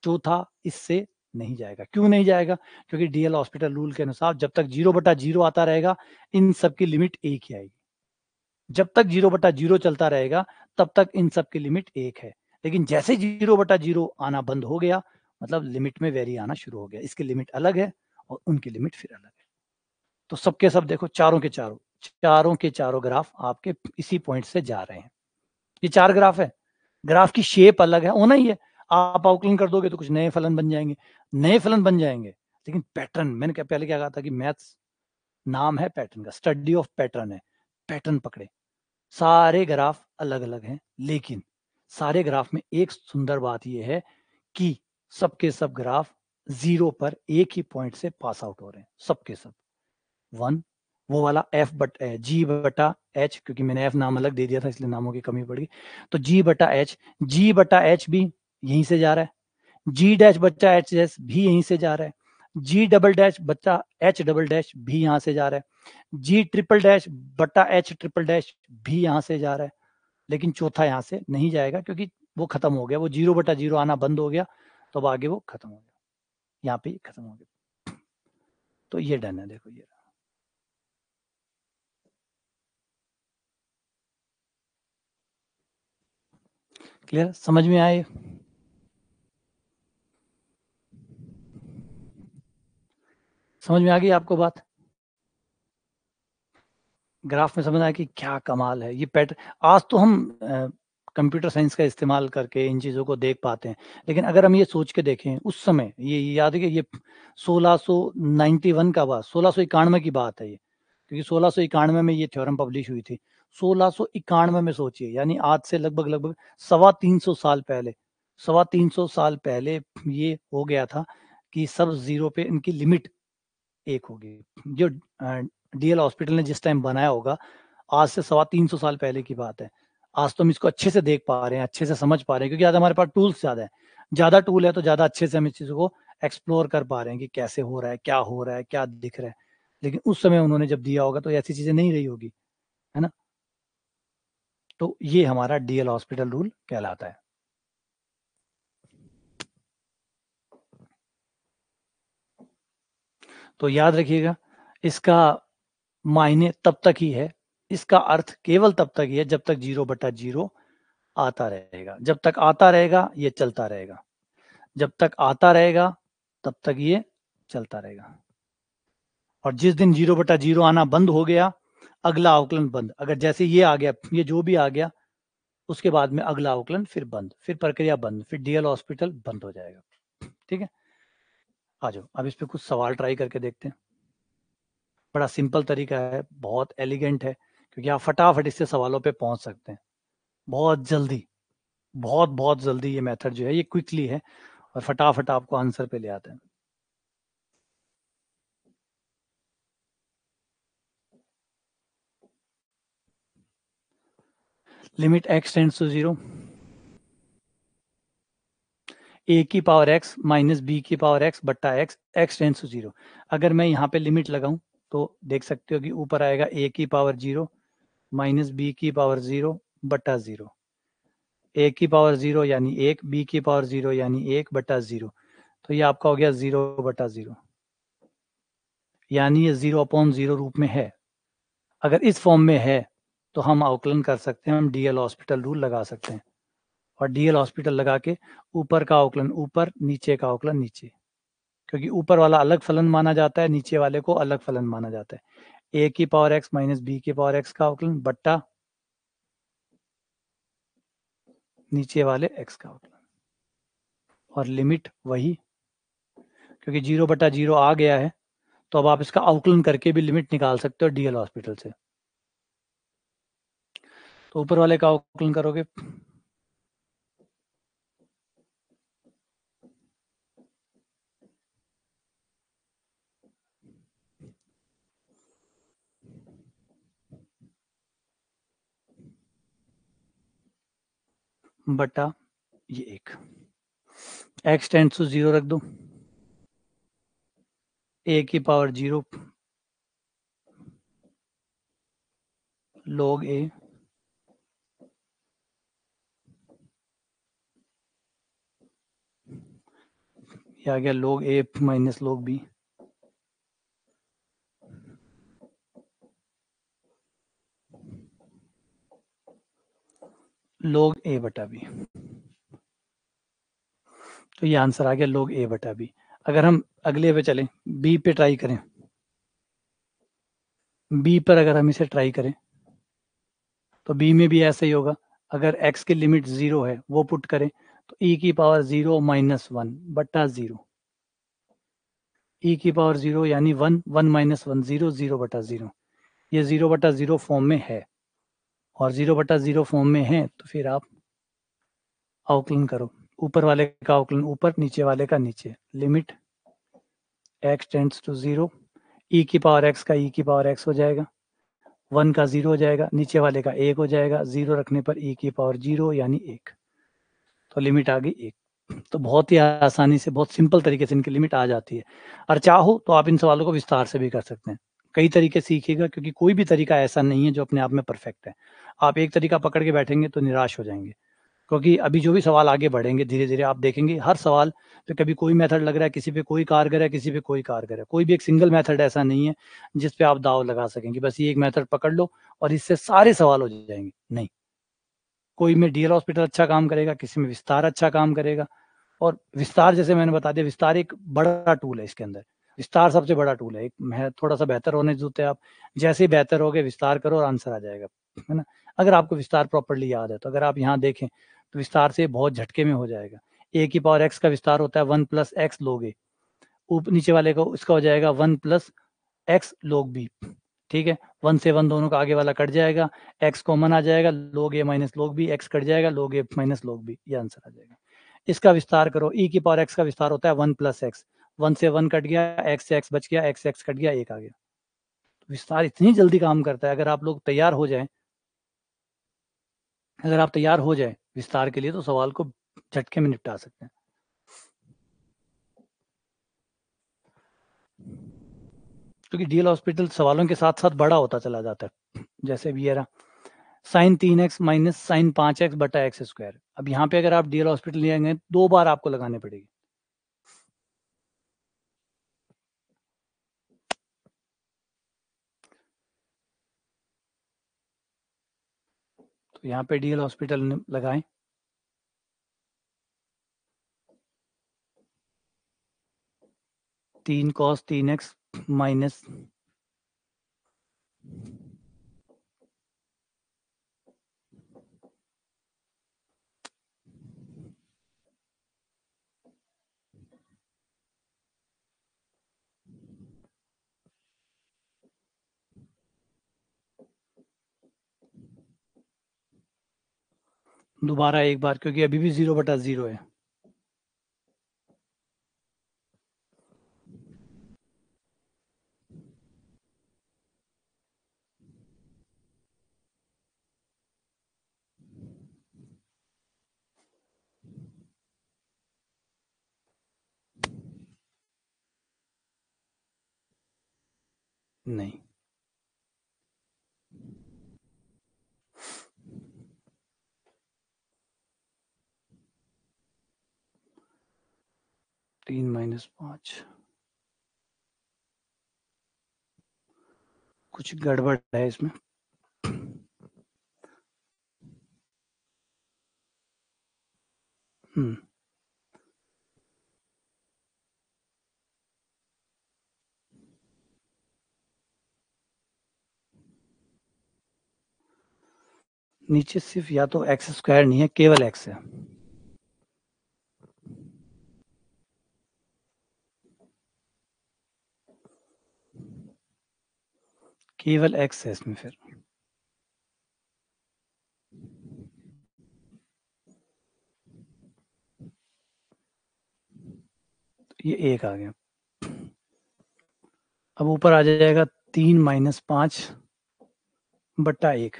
चौथा इससे नहीं जाएगा। क्यों नहीं जाएगा? क्योंकि डीएल हॉस्पिटल रूल के अनुसार जब तक 0/0 आता रहेगा, इन सब की लिमिट 1 ही आएगी। जब तक 0/0 चलता रहेगा, तब तक इन सब की लिमिट 1 है। लेकिन जैसे 0/0 आना बंद हो गया, मतलब लिमिट में वेरी आना शुरू हो गया। इसकी लिमिट अलग है और उनकी लिमिट फिर अलग है। तो सबके सब देखो, चारों के चारों ग्राफ आपके इसी पॉइंट से जा रहे हैं। ये 4 ग्राफ है। ग्राफ की शेप अलग है, होना ही है। आप आउटलाइन कर दोगे तो कुछ नए फलन बन जाएंगे, लेकिन पैटर्न, मैंने क्या पहले क्या कहा था कि मैथ्स नाम है पैटर्न का, स्टडी ऑफ पैटर्न है। पैटर्न पकड़े, सारे ग्राफ अलग अलग हैं, लेकिन सारे ग्राफ में एक सुंदर बात यह है कि सबके सब ग्राफ 0 पर एक ही पॉइंट से पास आउट हो रहे हैं, सबके सब 1। वो वाला G/H, क्योंकि मैंने एफ नाम अलग दे दिया था इसलिए नामों की कमी पड़ गई। तो G/H भी यहीं से जा रहा है, G'/H भी यहीं से जा रहा है, G"/H भी यहां से जा रहा है, G"/H भी यहां से जा रहा है। लेकिन चौथा यहां से नहीं जाएगा क्योंकि वो खत्म हो गया, वो 0/0 आना बंद हो गया, तो अब आगे वो खत्म हो गया, यहाँ पे खत्म हो गया। तो ये डन है, देखो ये क्लियर, समझ में आए? समझ में आ गई आपको बात? ग्राफ में समझ आया कि क्या कमाल है ये पैटर्न। आज तो हम कंप्यूटर साइंस का इस्तेमाल करके इन चीज़ों को देख पाते हैं, लेकिन अगर हम ये सोच के देखें उस समय, ये याद है कि ये 1691 का बात, 1691 की बात है ये, क्योंकि 1691 में ये थ्योरम पब्लिश हुई थी। 1691 में सोचिए, यानी आज से लगभग लगभग 325 साल पहले ये हो गया था कि सब जीरो पे इनकी लिमिट 1 होगी। जो डीएल हॉस्पिटल ने जिस टाइम बनाया होगा, आज से 325 साल पहले की बात है। आज तो हम इसको अच्छे से देख पा रहे हैं, अच्छे से समझ पा रहे हैं, क्योंकि आज हमारे पास टूल्स ज्यादा है, ज्यादा टूल है तो ज्यादा अच्छे से हम इस चीजों को एक्सप्लोर कर पा रहे हैं कि कैसे हो रहा है, क्या हो रहा है, क्या दिख रहा है। लेकिन उस समय उन्होंने जब दिया होगा तो ऐसी चीजें नहीं रही होगी, है ना? तो ये हमारा डीएल हॉस्पिटल रूल कहलाता है। तो याद रखिएगा, इसका मायने तब तक ही है, इसका अर्थ केवल तब तक ही है जब तक 0/0 आता रहेगा। जब तक आता रहेगा ये चलता रहेगा, जब तक आता रहेगा तब तक ये चलता रहेगा। और जिस दिन 0/0 आना बंद हो गया, अगला अवकलन बंद। अगर जैसे ये आ गया, ये जो भी आ गया, उसके बाद में अगला अवकलन फिर बंद, फिर प्रक्रिया बंद, फिर डीएल हॉस्पिटल बंद हो जाएगा। ठीक है, आ जाओ अब इस पे कुछ सवाल ट्राई करके देखते हैं। बड़ा सिंपल तरीका है, बहुत एलिगेंट है, क्योंकि आप फटाफट इससे सवालों पे पहुंच सकते हैं बहुत जल्दी। बहुत बहुत जल्दी ये मेथड जो है ये क्विकली है और फटाफट आपको आंसर पे ले आते हैं। Limit x tends to 0, a की पावर x माइनस b की पावर x बट्टा x, x टेंड्स टू 0। अगर मैं यहाँ पे लिमिट लगाऊं तो देख सकते हो कि ऊपर आएगा a की पावर 0 माइनस b की पावर 0 बट्टा 0। a की पावर 0 यानी 1, b की पावर 0 यानी 1 बट्टा 0। तो ये आपका हो गया 0/0, यानी ये 0/0 रूप में है। अगर इस फॉर्म में है तो हम आकलन कर सकते हैं, हम डीएल हॉस्पिटल रूल लगा सकते हैं, और डीएल हॉस्पिटल लगा के ऊपर का आकलन ऊपर, नीचे का आकलन नीचे, क्योंकि ऊपर वाला अलग फलन माना जाता है, नीचे वाले को अलग फलन माना जाता है। a की पावर x माइनस बी की पावर x का आकलन बट्टा नीचे वाले x का आकलन, और लिमिट वही, क्योंकि 0/0 आ गया है तो अब आप इसका आकलन करके भी लिमिट निकाल सकते हो डीएल हॉस्पिटल से। तो ऊपर वाले का आकलन करोगे, बटा ये 1, x टेंड्स टू 0 रख दो, a की पावर 0 log a, ये आ गया log a minus log b, log a बटा b। तो ये आंसर आ गया log a बटा b। अगर हम अगले पे चलें, b पे ट्राई करें, b पर अगर हम इसे ट्राई करें तो b में भी ऐसा ही होगा। अगर x की लिमिट 0 है वो पुट करें तो e की पावर 0 माइनस 1 बटा 0, e की पावर 0 यानी 1, 1 माइनस 1 0, 0 बटा 0। ये 0 बटा 0 फॉर्म में है, और 0 बटा 0 फॉर्म में है तो फिर आप अवकलन करो, ऊपर वाले का अवकलन ऊपर, नीचे वाले का नीचे। Limit x tends to 0, e की पावर x का e की पावर x हो जाएगा, 1 का 0 हो जाएगा, नीचे वाले का 1 हो जाएगा, 0 रखने पर e की पावर 0 यानी 1, तो लिमिट आ गई 1। तो बहुत ही आसानी से, बहुत सिंपल तरीके से इनकी लिमिट आ जाती है। और चाहो तो आप इन सवालों को विस्तार से भी कर सकते हैं। कई तरीके सीखिएगा, क्योंकि कोई भी तरीका ऐसा नहीं है जो अपने आप में परफेक्ट है। आप एक तरीका पकड़ के बैठेंगे तो निराश हो जाएंगे, क्योंकि अभी जो भी सवाल आगे बढ़ेंगे धीरे धीरे आप देखेंगे हर सवाल पे कभी कोई मेथड लग रहा है, किसी पे कोई कारगर है, किसी पे कोई कारगर है। कोई भी एक सिंगल मेथड ऐसा नहीं है जिस पे आप दाव लगा सकेंगे, बस ये एक मेथड पकड़ लो और इससे सारे सवाल हो जाएंगे। नहीं, कोई में डीएल हॉस्पिटल अच्छा काम करेगा, किसी में विस्तार अच्छा काम करेगा। और विस्तार, जैसे मैंने बता दिया, विस्तार एक बड़ा टूल है, इसके अंदर विस्तार सबसे बड़ा टूल है। एक थोड़ा सा बेहतर होने जरूरत है, आप जैसे ही बेहतर हो गए विस्तार करो और आंसर आ जाएगा, है ना। अगर आपको विस्तार प्रॉपर्ली याद है तो अगर आप यहाँ देखें तो विस्तार से बहुत झटके में हो जाएगा। ए की पावर एक्स का विस्तार होता है 1 प्लस एक्स लोगे, ऊपर नीचे वाले को इसका हो जाएगा 1 प्लस एक्स लोग बी। ठीक है, 1 से 1 दोनों का आगे वाला कट जाएगा, एक्स कॉमन आ जाएगा, log A minus log B, X कट जाएगा, log A minus log B, ये आंसर आ जाएगा। इसका विस्तार करो, ई की पावर एक्स का विस्तार होता है 1 प्लस एक्स, 1 से 1 कट गया, एक्स से एक्स बच गया, एक्स से एक्स कट गया, 1 आ गया। तो विस्तार इतनी जल्दी काम करता है, अगर आप लोग तैयार हो जाए, अगर आप तैयार हो जाए विस्तार के लिए तो सवाल को झटके में निपटा सकते हैं। क्योंकि डीएल हॉस्पिटल सवालों के साथ साथ बड़ा होता चला जाता है। जैसे भी ये रहा sign 3x minus sign 5x बटा एक्स स्क्वायर। अब यहाँ पे अगर आप डीएल हॉस्पिटल ले आएंगे 2 बार आपको लगाने पड़ेगी। तो यहाँ पे डीएल हॉस्पिटल लगाएं, तीन कॉस 3x माइनस दोबारा एक बार, क्योंकि अभी भी 0 बटा 0 है। नहीं, तीन माइनस 5, कुछ गड़बड़ है इसमें। नीचे सिर्फ या तो एक्स स्क्वायर नहीं है, केवल एक्स है। केवल एक्स है इसमें, फिर ये 1 आ गया। अब ऊपर आ जाएगा 3 माइनस 5 बट्टा 1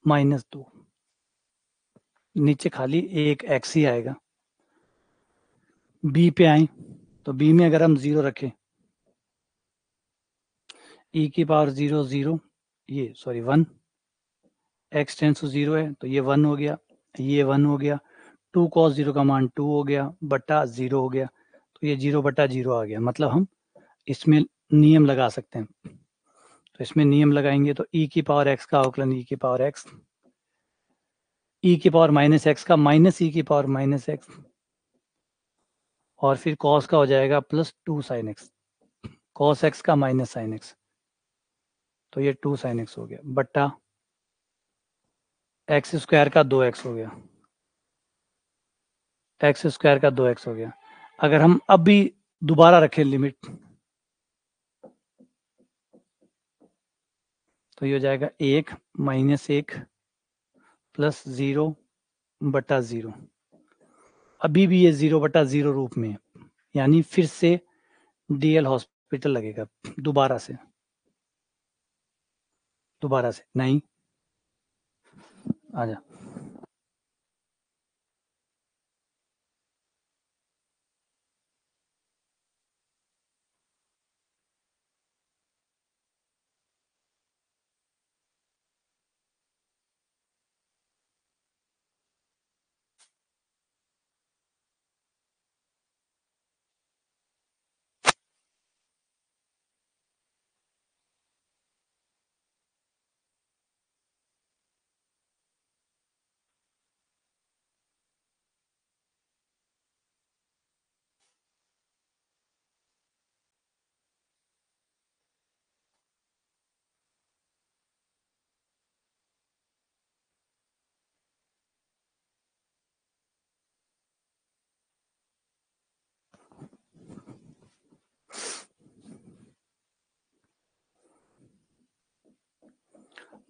माइनस 2, नीचे खाली एक एक्स ही आएगा। बी पे आए तो बी में अगर हम 0 रखें, ई की पावर 0 0, ये सॉरी 1, एक्स टेंस टू 0 है तो ये 1 हो गया, ये 1 हो गया, 2 cos 0 का मान 2 हो गया बटा 0 हो गया, तो ये 0 बटा 0 आ गया। मतलब हम इसमें नियम लगा सकते हैं। तो इसमें नियम लगाएंगे तो e की पावर x का अवकलन e की पावर x, e की पावर माइनस x का माइनस e की पावर माइनस x, और फिर cos का हो जाएगा plus 2 sin x, cos x का माइनस sin x, तो ये 2 sin x हो गया बट्टा एक्स स्क्वायर का 2x हो गया, एक्स स्क्वायर का 2x हो गया। अगर हम अब भी दोबारा रखें लिमिट, तो ये हो जाएगा 1 माइनस 1 प्लस 0 बटा 0। अभी भी ये 0 बटा 0 रूप में है, यानी फिर से डीएल हॉस्पिटल लगेगा। दोबारा से नहीं, आजा।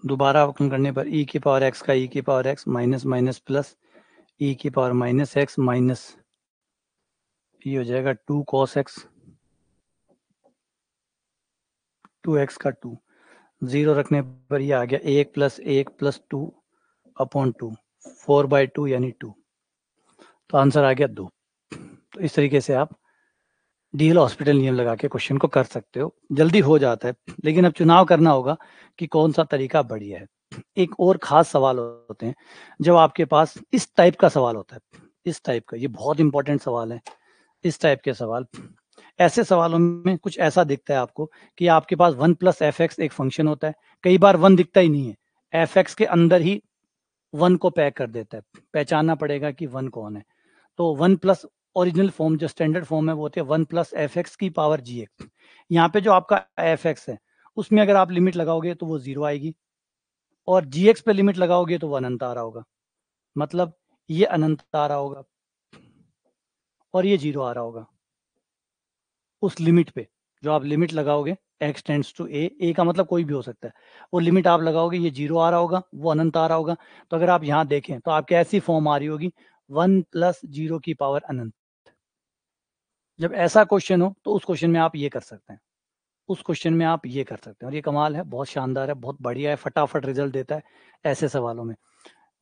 दोबारा अवकलन करने पर e की पावर x का e की power x minus minus plus e की पावर माइनस x माइनस, ये हो जाएगा 2 cos x, 2x का 2, 0 रखने पर ये आ गया 1 प्लस 1 प्लस 2 अपॉन 2, 4/2 यानी 2, तो आंसर आ गया 2। तो इस तरीके से आप डीएल हॉस्पिटल नियम लगा के क्वेश्चन को कर सकते हो, जल्दी हो जाता है। लेकिन अब चुनाव करना होगा कि कौन सा तरीका बढ़िया है। एक और खास सवाल होते हैं जब आपके पास इस टाइप का सवाल होता है, इस टाइप का, ये बहुत इंपॉर्टेंट सवाल है। इस टाइप के सवाल, ऐसे सवालों में कुछ ऐसा दिखता है आपको कि आपके पास 1 प्लस एफ एक्स एक फंक्शन होता है, कई बार 1 दिखता ही नहीं है, एफ एक्स के अंदर ही 1 को पैक कर देता है, पहचानना पड़ेगा कि 1 कौन है। तो 1 प्लस ओरिजिनल फॉर्म जो स्टैंडर्ड फॉर्म है वो होती है 1 प्लस एफ एक्स की पावर जी एक्स। यहाँ पे जो आपका एफ एक्स है उसमें अगर आप लिमिट लगाओगे तो वो 0 आएगी, और जी एक्स पे लिमिट लगाओगे तो वो अनंत आ रहा होगा। मतलब ये अनंत आ रहा होगा और ये 0 आ रहा होगा उस लिमिट पे। जो आप लिमिट लगाओगे x टेंड्स टू ए का मतलब कोई भी हो सकता है, वो लिमिट आप लगाओगे ये 0 आ रहा होगा, वो अनंत आ रहा होगा। तो अगर आप यहाँ देखें तो आपकी ऐसी फॉर्म आ रही होगी 1 प्लस 0 की पावर अनंत। जब ऐसा क्वेश्चन हो तो उस क्वेश्चन में आप ये कर सकते हैं, उस क्वेश्चन में आप ये कर सकते हैं, और ये कमाल है, बहुत शानदार है, बहुत बढ़िया है, फटाफट रिजल्ट देता है ऐसे सवालों में।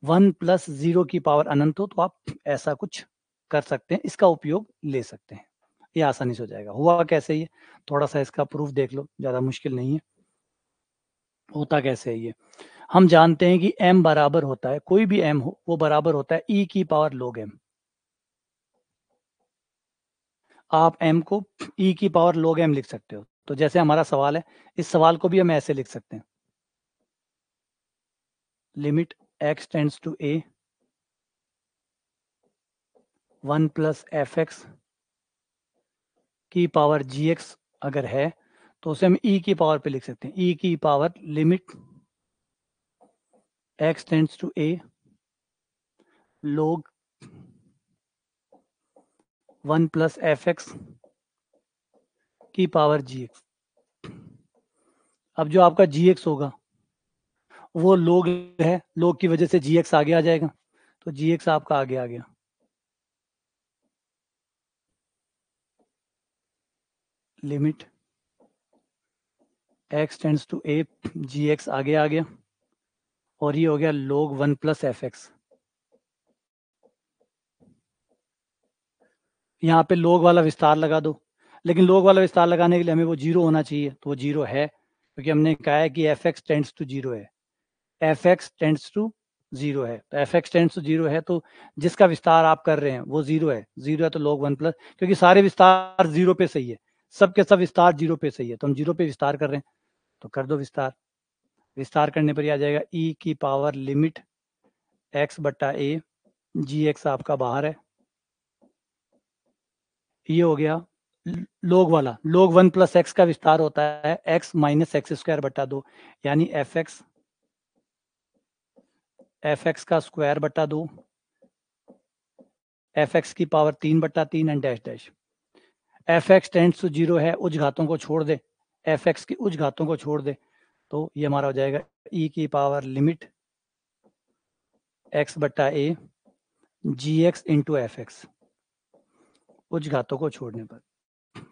1 प्लस 0 की पावर अनंत हो तो आप ऐसा कुछ कर सकते हैं, इसका उपयोग ले सकते हैं, ये आसानी से हो जाएगा। हुआ कैसे ये, थोड़ा सा इसका प्रूफ देख लो, ज़्यादा मुश्किल नहीं है। होता कैसे है ये, हम जानते हैं कि m बराबर होता है, कोई भी m हो वो बराबर होता है e की पावर log m। आप m को e की पावर log m लिख सकते हो। तो जैसे हमारा सवाल है, इस सवाल को भी हम ऐसे लिख सकते हैं, limit x tends to a 1 plus f x की पावर जी एक्स अगर है तो उसे हम e की पावर पे लिख सकते हैं, e की power limit x tends to a log 1 plus f x की पावर जी एक्स। अब जो आपका जी एक्स होगा वो log है, log की वजह से जी एक्स आगे आ जाएगा, तो जी एक्स आपका आगे आ गया। Limit x tends to a g x आगे आ गया, और ये हो गया log 1 प्लस एफ एक्स। यहाँ पे log वाला विस्तार लगा दो, लेकिन log वाला विस्तार लगाने के लिए हमें वो 0 होना चाहिए, तो वो 0 है, क्योंकि हमने कहा है कि एफ एक्स टेंड्स टू 0 है, f x tends to zero है, तो f x tends to zero है, तो जिसका विस्तार आप कर रहे हैं वो जीरो है, जीरो है तो log 1 प्लस, क्योंकि सारे विस्तार जीरो पे सही है, सबके सब विस्तार जीरो पे सही है, तो हम जीरो पे विस्तार कर रहे हैं, तो कर दो विस्तार। विस्तार करने पर आ जाएगा e की पावर लिमिट x बट्टा ए, जी एक्स आपका बाहर है, ये हो गया लोग वाला, log 1 प्लस एक्स का विस्तार होता है x माइनस एक्स स्क्वायर बट्टा 2, यानी एफ एक्स का स्क्वायर बट्टा 2, एफ एक्स की पावर 3 बट्टा 3 and dash dash. F x tends to zero है, उच्च घातों को छोड़ दे, एफ एक्स की उच्च घातों को छोड़ दे, तो ये हमारा हो जाएगा e की पावर लिमिट x बट्टा ए जी एक्स इंटू एफ एक्स, उच्च घातों को छोड़ने पर।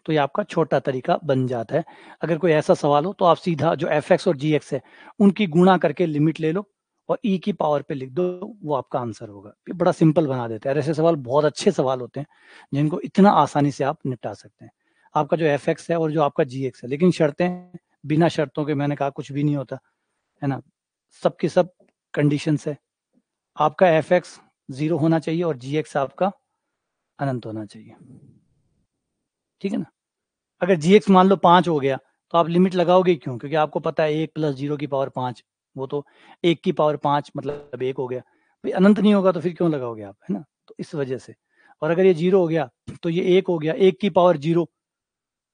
तो ये आपका छोटा तरीका बन जाता है। अगर कोई ऐसा सवाल हो तो आप सीधा जो एफ एक्स और जी एक्स है उनकी गुणा करके लिमिट ले लो और ई की पावर पे लिख दो, वो आपका आंसर होगा। ये बड़ा सिंपल बना देते हैं। ऐसे सवाल बहुत अच्छे सवाल होते हैं जिनको इतना आसानी से आप निपटा सकते हैं। आपका जो एफ एक्स है और जो आपका जी एक्स है, लेकिन शर्तें, बिना शर्तों के मैंने कहा कुछ भी नहीं होता है ना, सबकी सब कंडीशन है। आपका एफ एक्स जीरो होना चाहिए और जी एक्स आपका अनंत होना चाहिए, ठीक है ना। अगर जी एक्स मान लो 5 हो गया तो आप लिमिट लगाओगे क्यों, क्योंकि आपको पता है 1 प्लस 0 की पावर 5, वो तो 1 की पावर 5 मतलब 1 हो गया भाई, अनंत नहीं होगा तो फिर क्यों लगाओगे आप, है ना। तो इस वजह से, और अगर ये 0 हो गया तो ये 1 हो गया, 1 की पावर 0,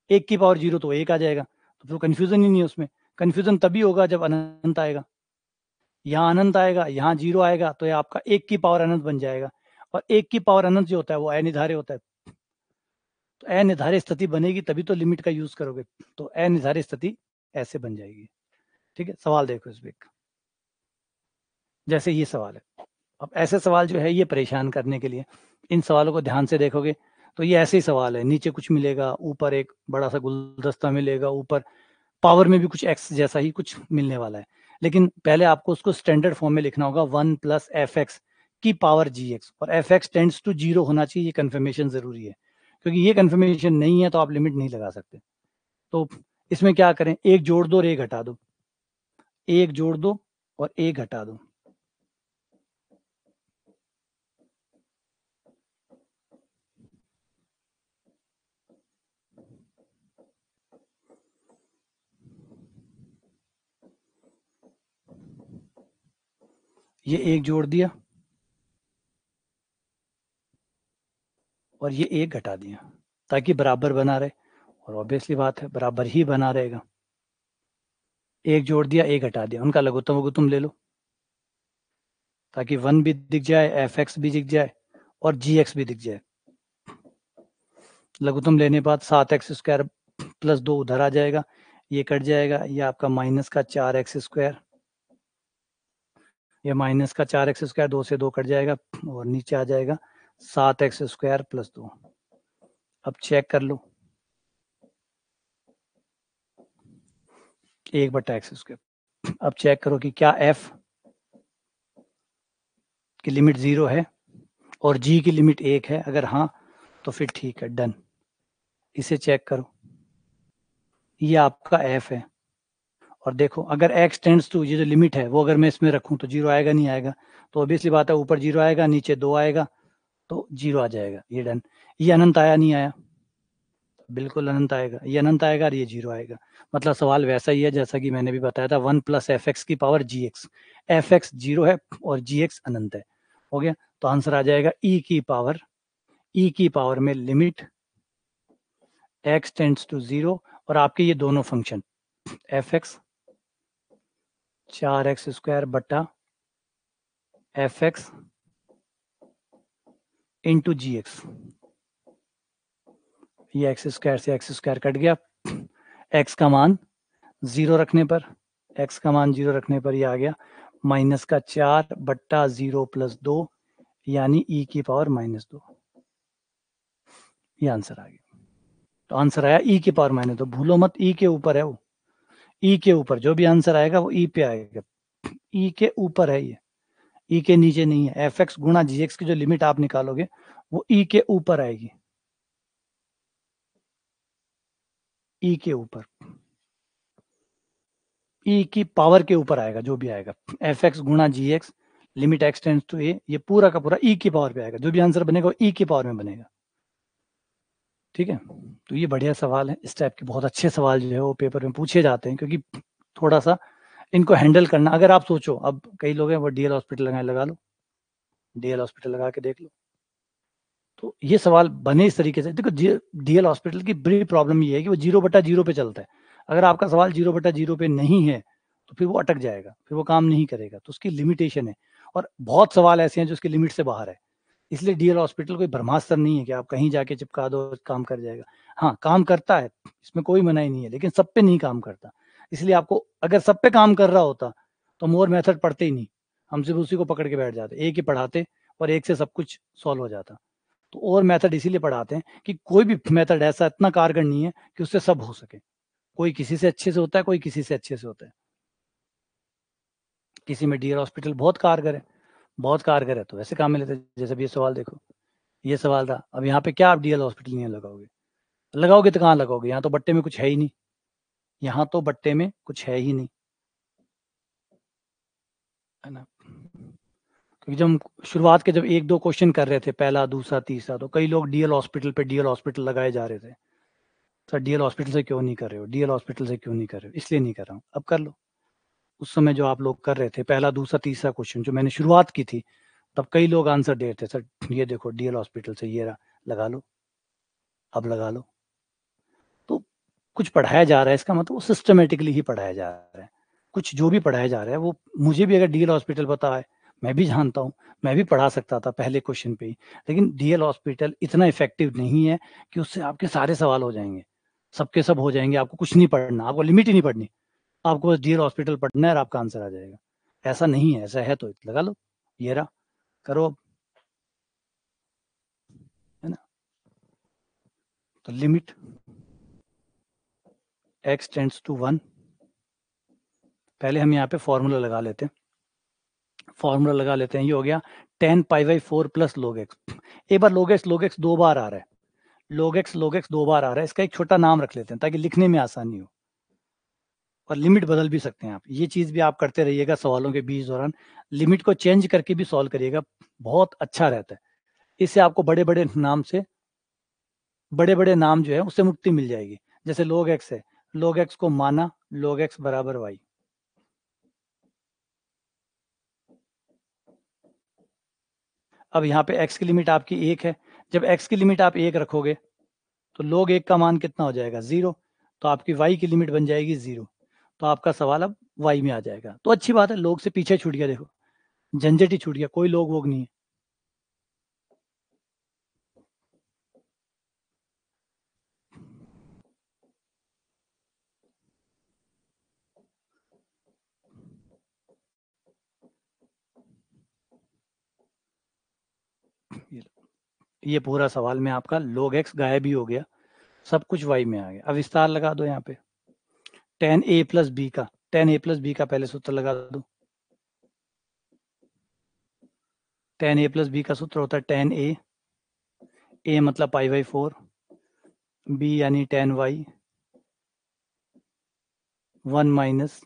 1 की पावर 0 तो 1 आ जाएगा, तो फिर कन्फ्यूजन ही नहीं है उसमें। कन्फ्यूजन तभी होगा जब अनंत आएगा, यहाँ अनंत आएगा, यहाँ 0 आएगा, तो ये आपका 1 की पावर अनंत बन जाएगा, और 1 की पावर अनंत जो होता है वो अनिर्धार्य होता है, तो अनिर्धारित स्थिति बनेगी तभी तो लिमिट का यूज करोगे, तो अनिर्धारित स्थिति ऐसे बन जाएगी, ठीक है। सवाल देखो इस पर, जैसे ये सवाल है। अब ऐसे सवाल जो है ये परेशान करने के लिए, इन सवालों को ध्यान से देखोगे तो ये ऐसे ही सवाल है, नीचे कुछ मिलेगा, ऊपर एक बड़ा सा गुलदस्ता मिलेगा, ऊपर पावर में भी कुछ एक्स जैसा ही कुछ मिलने वाला है, लेकिन पहले आपको उसको स्टैंडर्ड फॉर्म में लिखना होगा, 1 प्लस एफ एक्स की पावर जी एक्स, और f x tends to zero होना चाहिए, ये कन्फर्मेशन जरूरी है, क्योंकि ये कन्फर्मेशन नहीं है तो आप लिमिट नहीं लगा सकते। तो इसमें क्या करें, एक जोड़ दो और एक घटा दो, एक जोड़ दो और एक घटा दो, ये एक जोड़ दिया और ये एक घटा दिया, ताकि बराबर बना रहे, और ऑब्वियसली बात है बराबर ही बना रहेगा। एक जोड़ दिया, एक घटा दिया, उनका लघुत्तम वघुत्तम ले लो, ताकि 1 भी दिख जाए, एफ एक्स भी दिख जाए और जी एक्स भी दिख जाए। लघुत्तम लेने बाद 7x स्क्वायर प्लस 2 उधर आ जाएगा, ये कट जाएगा, ये आपका माइनस का 4x स्क्वायर, ये माइनस का 4x स्क्वायर 2 से 2 कट जाएगा, और नीचे आ जाएगा 7x स्क्वायर प्लस 2। अब चेक कर लो, 1/x स्क्वायर। अब चेक करो कि क्या f की लिमिट 0 है और g की लिमिट 1 है, अगर हाँ तो फिर ठीक है, डन। इसे चेक करो, ये आपका f है, और देखो अगर x टेंड्स टू, ये जो लिमिट है वो अगर मैं इसमें रखूं तो 0 आएगा नहीं आएगा, तो ऑब्वियसली बात है ऊपर 0 आएगा, नीचे 2 आएगा, तो 0 आ जाएगा, ये डन। ये अनंत आया नहीं आया, बिल्कुल अनंत आएगा, ये अनंत आएगा और ये 0 आएगा, मतलब सवाल वैसा ही है जैसा कि मैंने भी बताया था, 1 प्लस एफ एक्स की power g x, F x 0 है और जी एक्स अनंत है, हो गया। तो आंसर आ जाएगा e की पावर में लिमिट x टेंड्स टू 0, और आपके ये दोनों function F x 4x square बट्टा एफ एक्स इंटू जी एक्स, ये एक्स स्क्वायर से एक्स स्क्वायर कट गया, x का मान 0 रखने पर, x का मान 0 रखने पर ये आ गया माइनस का 4 बट्टा 0 प्लस 2, यानी e की पावर -2, ये आंसर आ गया। तो आंसर आया e की पावर -2, भूलो मत e के ऊपर है वो, e के ऊपर जो भी आंसर आएगा वो e पे आएगा, e के ऊपर है ये, e के नीचे नहीं है। एफ एक्स गुणा जी एक्स की जो लिमिट आप निकालोगे वो e के ऊपर आएगी, e के ऊपर, e की पावर के ऊपर आएगा जो भी आएगा, एफ एक्स गुणा G X, limit X tends to A, ये पूरा का पूरा ई की पावर पे आएगा, जो भी आंसर बनेगा वो ई की पावर में बनेगा। ठीक है, तो ये बढ़िया सवाल है। इस टाइप के बहुत अच्छे सवाल जो है वो पेपर में पूछे जाते हैं, क्योंकि थोड़ा सा इनको हैंडल करना, अगर आप सोचो, अब कई लोग हैं वो डीएल हॉस्पिटल लगा लो, डीएल हॉस्पिटल लगा के देख लो। तो ये सवाल बने इस तरीके से। देखो डीएल हॉस्पिटल की बड़ी प्रॉब्लम ये है कि वो 0/0 पे चलता है। अगर आपका सवाल 0/0 पे नहीं है तो फिर वो अटक जाएगा, फिर वो काम नहीं करेगा, तो उसकी लिमिटेशन है। और बहुत सवाल ऐसे हैं जो उसकी लिमिट से बाहर है। इसलिए डीएल हॉस्पिटल कोई ब्रह्मास्त्र नहीं है कि आप कहीं जाके चिपका दो काम कर जाएगा। हाँ, काम करता है, इसमें कोई मनाही नहीं है, लेकिन सब पे नहीं काम करता। इसलिए आपको, अगर सब पे काम कर रहा होता तो मोर मेथड पढ़ते ही नहीं, हम सिर्फ उसी को पकड़ के बैठ जाते, एक ही पढ़ाते और एक से सब कुछ सॉल्व हो जाता। तो और मेथड इसीलिए पढ़ाते हैं कि कोई भी मेथड ऐसा इतना कारगर नहीं है कि उससे सब हो सके। कोई किसी से अच्छे से होता है, कोई किसी से अच्छे से होता है। किसी में डीएल हॉस्पिटल बहुत कारगर है, बहुत कारगर है, तो वैसे काम में लेते हैं। जैसे भी ये सवाल देखो, ये सवाल था, अब यहाँ पे क्या आप डीएल हॉस्पिटल नहीं लगाओगे? लगाओगे तो कहाँ लगाओगे? यहाँ तो बट्टे में कुछ है ही नहीं, यहाँ तो बट्टे में कुछ है ही नहीं, है ना। क्योंकि जब हम शुरुआत के जब एक दो क्वेश्चन कर रहे थे, पहला दूसरा तीसरा, तो कई लोग डीएल हॉस्पिटल पे डीएल हॉस्पिटल लगाए जा रहे थे। सर डीएल हॉस्पिटल से क्यों नहीं कर रहे हो, डीएल हॉस्पिटल से क्यों नहीं कर रहे हो? इसलिए नहीं कर रहा हूँ, अब कर लो। उस समय जो आप लोग कर रहे थे, पहला दूसरा तीसरा क्वेश्चन जो मैंने शुरुआत की थी, तब कई लोग आंसर दे रहे थे, सर ये देखो डीएल हॉस्पिटल से ये रहा, लगा लो, अब लगा लो। तो कुछ पढ़ाया जा रहा है, इसका मतलब वो सिस्टमेटिकली ही पढ़ाया जा रहा है। कुछ जो भी पढ़ाया जा रहा है वो, मुझे भी अगर डीएल हॉस्पिटल पता है, मैं भी जानता हूँ, मैं भी पढ़ा सकता था पहले क्वेश्चन पे ही। लेकिन डीएल हॉस्पिटल इतना इफेक्टिव नहीं है कि उससे आपके सारे सवाल हो जाएंगे, सबके सब हो जाएंगे, आपको कुछ नहीं पढ़ना, आपको लिमिट ही नहीं पढ़नी, आपको बस डीएल हॉस्पिटल पढ़ना है और आपका आंसर आ जाएगा। ऐसा नहीं है, ऐसा है तो लगा लो, ये रहा, करो अब, है ना। तो लिमिट एक्स टेंड्स टू 1, पहले हम यहाँ पे फॉर्मूला लगा लेते हैं, फॉर्मूला लगा लेते हैं। ये हो गया 10π/4 प्लस log x। एक बार log x दो बार आ रहा है, log x दो बार आ रहा है, इसका एक छोटा नाम रख लेते हैं ताकि लिखने में आसानी हो। और लिमिट बदल भी सकते हैं आप, ये चीज भी आप करते रहिएगा सवालों के बीच दौरान, लिमिट को चेंज करके भी सॉल्व करिएगा, बहुत अच्छा रहता है। इससे आपको बड़े बड़े नाम से, बड़े बड़े नाम जो है उससे मुक्ति मिल जाएगी। जैसे log x है, log x को माना log x बराबर y। अब यहाँ पे x की लिमिट आपकी 1 है, जब x की लिमिट आप 1 रखोगे तो log 1 का मान कितना हो जाएगा, 0। तो आपकी y की लिमिट बन जाएगी 0। तो आपका सवाल अब y में आ जाएगा। तो अच्छी बात है, लोग से पीछे छूट गया, देखो झंझट ही छूट गया, कोई लोग वोग नहीं है। ये पूरा सवाल में आपका log x गायब ही हो गया, सब कुछ y में आ गया। अब विस्तार लगा दो यहाँ पे, tan a प्लस बी का पहले सूत्र लगा दो। tan a प्लस बी का सूत्र होता है tan a मतलब π/4, b यानी tan y, 1 minus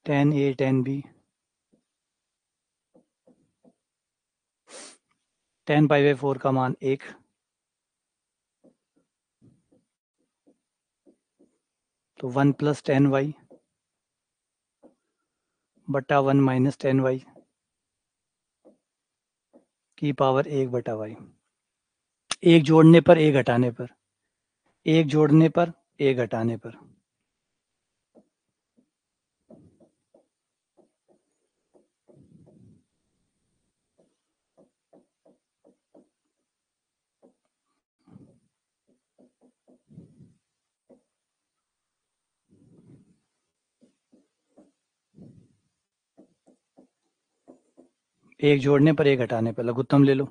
tan a tan b, tan π/4 का मान 1, तो 1 प्लस tan y बटा 1 माइनस tan y की पावर 1/y। एक जोड़ने पर एक घटाने पर, एक जोड़ने पर एक घटाने पर, एक जोड़ने पर एक घटाने पर, लघुत्तम ले लो।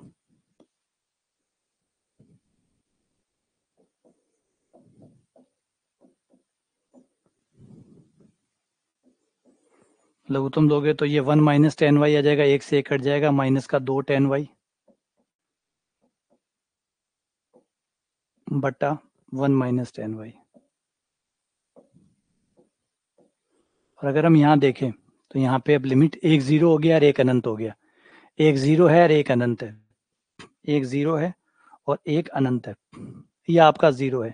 लघुत्तम लोगे तो ये 1 माइनस tan y आ जाएगा, एक से एक कट जाएगा, माइनस का 2 tan y बटा 1 माइनस tan y। और अगर हम यहाँ देखें तो यहाँ पे अब लिमिट एक 0 हो गया और एक अनंत हो गया, एक 0 है और एक अनंत है, एक 0 है और एक अनंत है, ये आपका 0 है।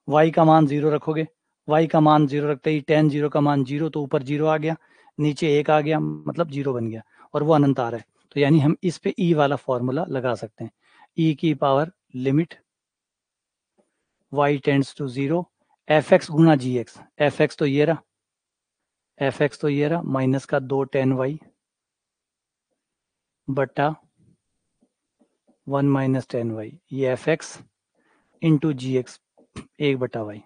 y का मान 0 रखोगे, y का मान 0 रखते ही tan 0 का मान 0, तो ऊपर 0 आ गया, नीचे 1 आ गया, मतलब 0 बन गया और वो अनंत आ रहा है। तो यानी हम इस पे e वाला फॉर्मूला लगा सकते हैं, e की power limit y tends to 0 fx गुना gx, fx तो ये रहा, fx तो ये रहा, माइनस का 2 tan y बटा 1 माइनस tan y, ये fx इंटू gx 1 बटा y,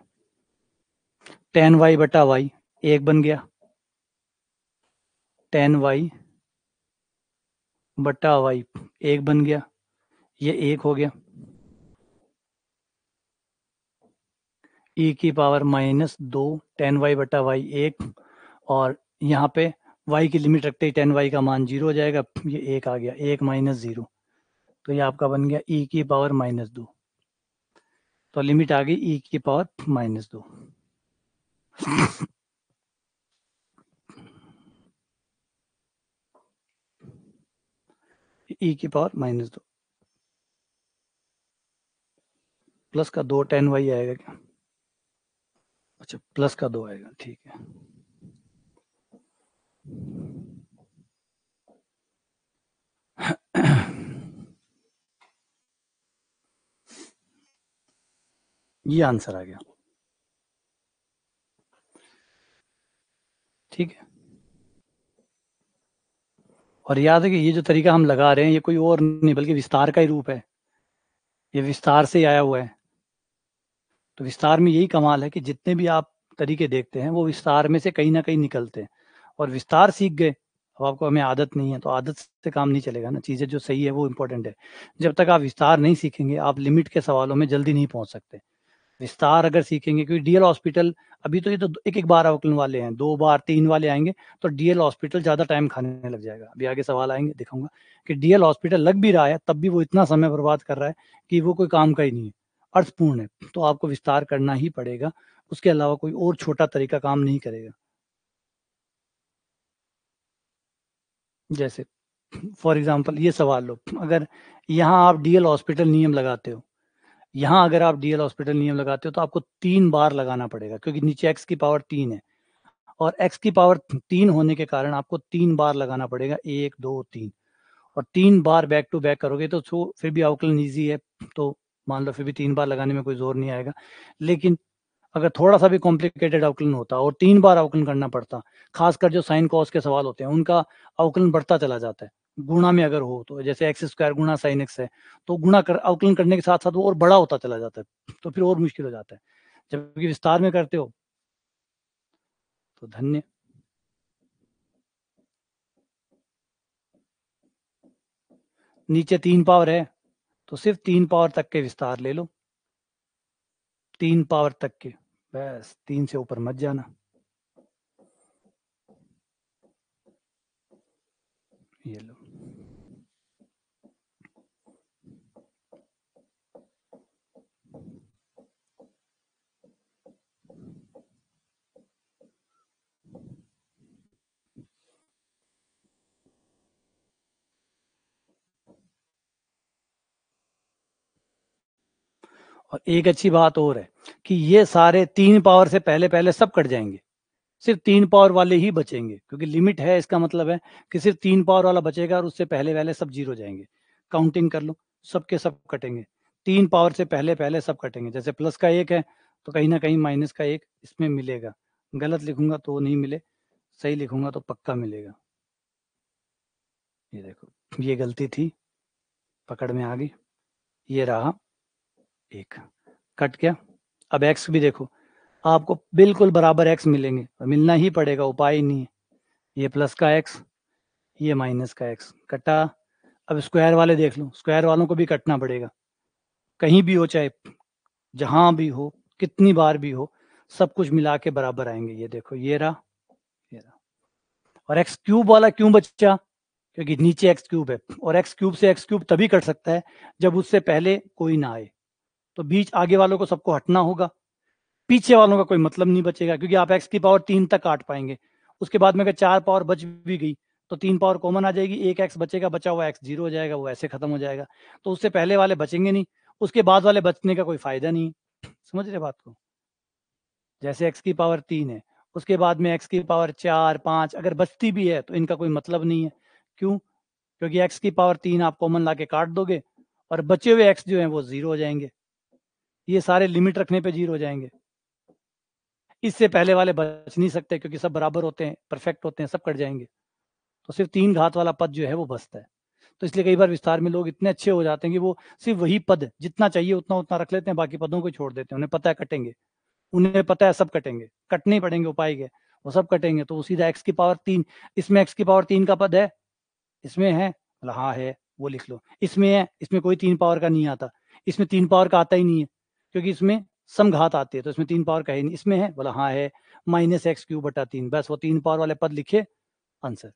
tan y बटा y 1 बन गया, tan y बटा y 1 बन गया, ये 1 हो गया, e की पावर माइनस 2 tan y बटा y 1, और यहाँ पे y की लिमिट रखते ही tan y का मान 0 हो जाएगा, ये 1 आ गया, 1 माइनस 0, तो ये आपका बन गया e की पावर माइनस 2, तो लिमिट आ गई e की पावर माइनस 2। e की पावर माइनस 2 प्लस का 2 tan y आएगा क्या? अच्छा, प्लस का 2 आएगा, ठीक है। ये आंसर आ गया, ठीक है। और याद है कि ये जो तरीका हम लगा रहे हैं ये कोई और नहीं बल्कि विस्तार का ही रूप है, ये विस्तार से ही आया हुआ है। तो विस्तार में यही कमाल है कि जितने भी आप तरीके देखते हैं वो विस्तार में से कहीं ना कहीं निकलते हैं, और विस्तार सीख गए, अब आपको हमें आदत नहीं है तो आदत से काम नहीं चलेगा ना, चीज़ें जो सही है वो इम्पोर्टेंट है। जब तक आप विस्तार नहीं सीखेंगे आप लिमिट के सवालों में जल्दी नहीं पहुंच सकते। विस्तार अगर सीखेंगे, क्योंकि डीएल हॉस्पिटल अभी तो ये तो एक एक बार अवकलन वाले हैं, 2 बार 3 वाले आएंगे तो डीएल हॉस्पिटल ज़्यादा टाइम खाने लग जाएगा। अभी आगे सवाल आएंगे दिखाऊंगा कि डीएल हॉस्पिटल लग भी रहा है तब भी वो इतना समय बर्बाद कर रहा है कि वो कोई काम का ही नहीं है, अर्थपूर्ण है, तो आपको विस्तार करना ही पड़ेगा, उसके अलावा कोई और छोटा तरीका काम नहीं करेगा। जैसे फॉर एग्जाम्पल ये सवाल लो, अगर यहाँ आप डीएल हॉस्पिटल नियम लगाते हो, यहाँ अगर आप डीएल हॉस्पिटल नियम लगाते हो तो आपको 3 बार लगाना पड़ेगा, क्योंकि नीचे एक्स की पावर 3 है और x की पावर 3 होने के कारण आपको 3 बार लगाना पड़ेगा, 1 2 3, और 3 बार बैक टू बैक करोगे तो फिर भी अवकलन ईजी है, तो मान लो फिर भी 3 बार लगाने में कोई जोर नहीं आएगा। लेकिन अगर थोड़ा सा भी कॉम्प्लिकेटेड अवकलन होता और 3 बार अवकलन करना पड़ता, खासकर जो साइन कॉस के सवाल होते हैं उनका अवकलन बढ़ता चला जाता है, गुणा में अगर हो तो, जैसे एक्स स्क्वायर गुणा साइन एक्स है तो गुणा कर अवकलन करने के साथ साथ वो और बड़ा होता चला जाता है, तो फिर और मुश्किल हो जाता है। जबकि विस्तार में करते हो तो धन्य। नीचे 3 पावर है तो सिर्फ 3 पावर तक के विस्तार ले लो, 3 पावर तक के, बस 3 से ऊपर मत जाना। ये लो, और एक अच्छी बात और है कि ये सारे 3 पावर से पहले पहले सब कट जाएंगे, सिर्फ 3 पावर वाले ही बचेंगे, क्योंकि लिमिट है, इसका मतलब है कि सिर्फ 3 पावर वाला बचेगा और उससे पहले पहले सब 0 जाएंगे। काउंटिंग कर लो, सबके सब कटेंगे, 3 पावर से पहले पहले सब कटेंगे। जैसे प्लस का 1 है तो कहीं ना कहीं माइनस का 1 इसमें मिलेगा, गलत लिखूंगा तो नहीं मिले, सही लिखूंगा तो पक्का मिलेगा। ये देखो ये गलती थी, पकड़ में आ गई, ये रहा 1 कट गया। अब x भी देखो, आपको बिल्कुल बराबर x मिलेंगे और मिलना ही पड़ेगा, उपाय ही नहीं है। ये प्लस का x, ये माइनस का x कटा। अब स्क्वायर वाले देख लो, स्क्वायर वालों को भी कटना पड़ेगा, कहीं भी हो, चाहे जहां भी हो, कितनी बार भी हो, सब कुछ मिला के बराबर आएंगे। ये देखो ये रहा, ये रहा। और एक्स क्यूब वाला क्यों बचा? क्योंकि नीचे एक्स क्यूब है और एक्स क्यूब से एक्स क्यूब तभी कट सकता है जब उससे पहले कोई ना आए, तो बीच आगे वालों को सबको हटना होगा, पीछे वालों का कोई मतलब नहीं बचेगा, क्योंकि आप x की पावर 3 तक काट पाएंगे। उसके बाद में अगर 4 पावर बच भी गई तो 3 पावर कॉमन आ जाएगी, एक x बचेगा, बचा हुआ x 0 हो जाएगा, वो ऐसे खत्म हो जाएगा। तो उससे पहले वाले बचेंगे नहीं, उसके बाद वाले बचने का कोई फायदा नहीं। समझ रहे बात को? जैसे x की पावर 3 है, उसके बाद में x की पावर 4 5 अगर बचती भी है तो इनका कोई मतलब नहीं है। क्यों? क्योंकि x की पावर 3 आप कॉमन ला के काट दोगे और बचे हुए x जो है वो 0 हो जाएंगे। ये सारे लिमिट रखने पे 0 हो जाएंगे। इससे पहले वाले बच नहीं सकते, क्योंकि सब बराबर होते हैं, परफेक्ट होते हैं, सब कट जाएंगे। तो सिर्फ 3 घात वाला पद जो है वो बचता है। तो इसलिए कई बार विस्तार में लोग इतने अच्छे हो जाते हैं कि वो सिर्फ वही पद जितना चाहिए उतना उतना रख लेते हैं, बाकी पदों को छोड़ देते हैं। उन्हें पता है कटेंगे, उन्हें पता है सब कटेंगे, कटने ही पड़ेंगे, उपाय के वो सब कटेंगे। तो वो सीधा x की पावर 3, इसमें x की पावर 3 का पद है, इसमें है, बोला हाँ है, वो लिख लो। इसमें है, इसमें कोई 3 पावर का नहीं आता, इसमें 3 पावर का आता ही नहीं है, क्योंकि इसमें समघात आती है, तो इसमें 3 पावर का ही नहीं। इसमें है, बोला हाँ है, -x³/3, बस वो 3 पावर वाले पद लिखे, आंसर।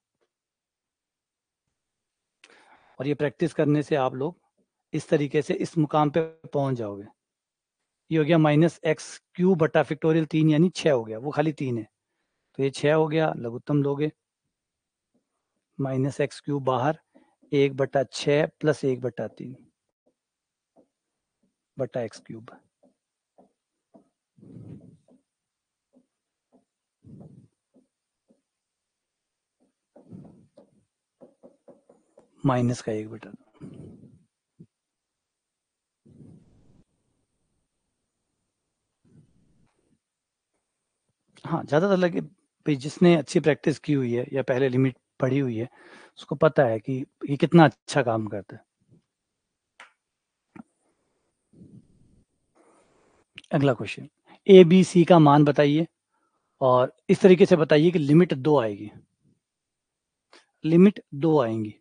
और ये प्रैक्टिस करने से आप लोग इस तरीके से इस मुकाम पे पहुंच जाओगे। ये हो गया -x³/3 यानी 6 हो गया, वो खाली 3 है, तो ये 6 हो गया। लघुत्तम लोगे -x³ बाहर, 1/6 + 1/3 बटा x³। माइनस का 1/2। हाँ, ज़्यादातर लगे भाई जिसने अच्छी प्रैक्टिस की हुई है या पहले लिमिट पढ़ी हुई है, उसको पता है कि ये कितना अच्छा काम करता है। अगला क्वेश्चन, ABC का मान बताइए और इस तरीके से बताइए कि लिमिट 2 आएगी, लिमिट 2 आएंगी।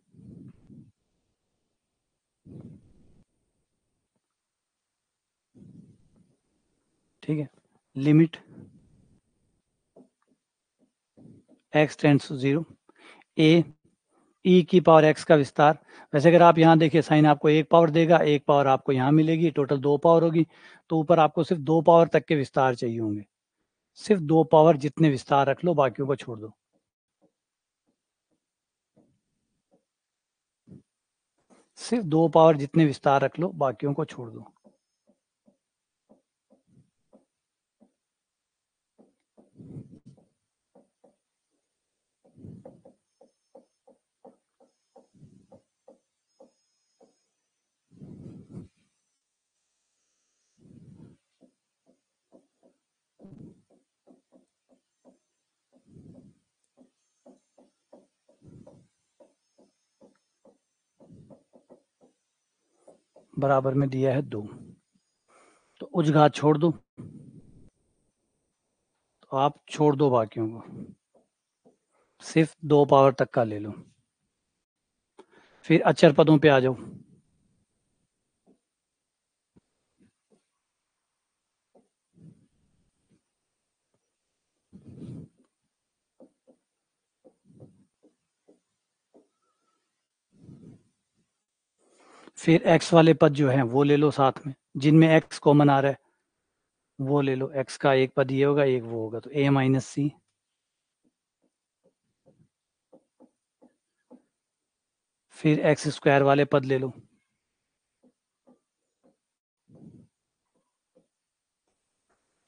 ठीक है, लिमिट x टेंड्स टू 0, ए ई की पावर x का विस्तार। वैसे अगर आप यहाँ देखिए, साइन आपको 1 पावर देगा, 1 पावर आपको यहाँ मिलेगी, टोटल 2 पावर होगी। तो ऊपर आपको सिर्फ 2 पावर तक के विस्तार चाहिए होंगे, सिर्फ 2 पावर जितने विस्तार रख लो, बाकियों को छोड़ दो। सिर्फ 2 पावर जितने विस्तार रख लो, बाकियों को छोड़ दो। बराबर में दिया है 2, तो उच्च घात छोड़ दो, तो आप छोड़ दो बाकियों को, सिर्फ 2 पावर तक का ले लो। फिर अचर पदों पे आ जाओ। फिर x वाले पद जो हैं वो ले लो साथ में, जिनमें x कॉमन आ रहा है वो ले लो। x का एक पद ये होगा, एक वो होगा, तो a - c। फिर x² वाले पद ले लो,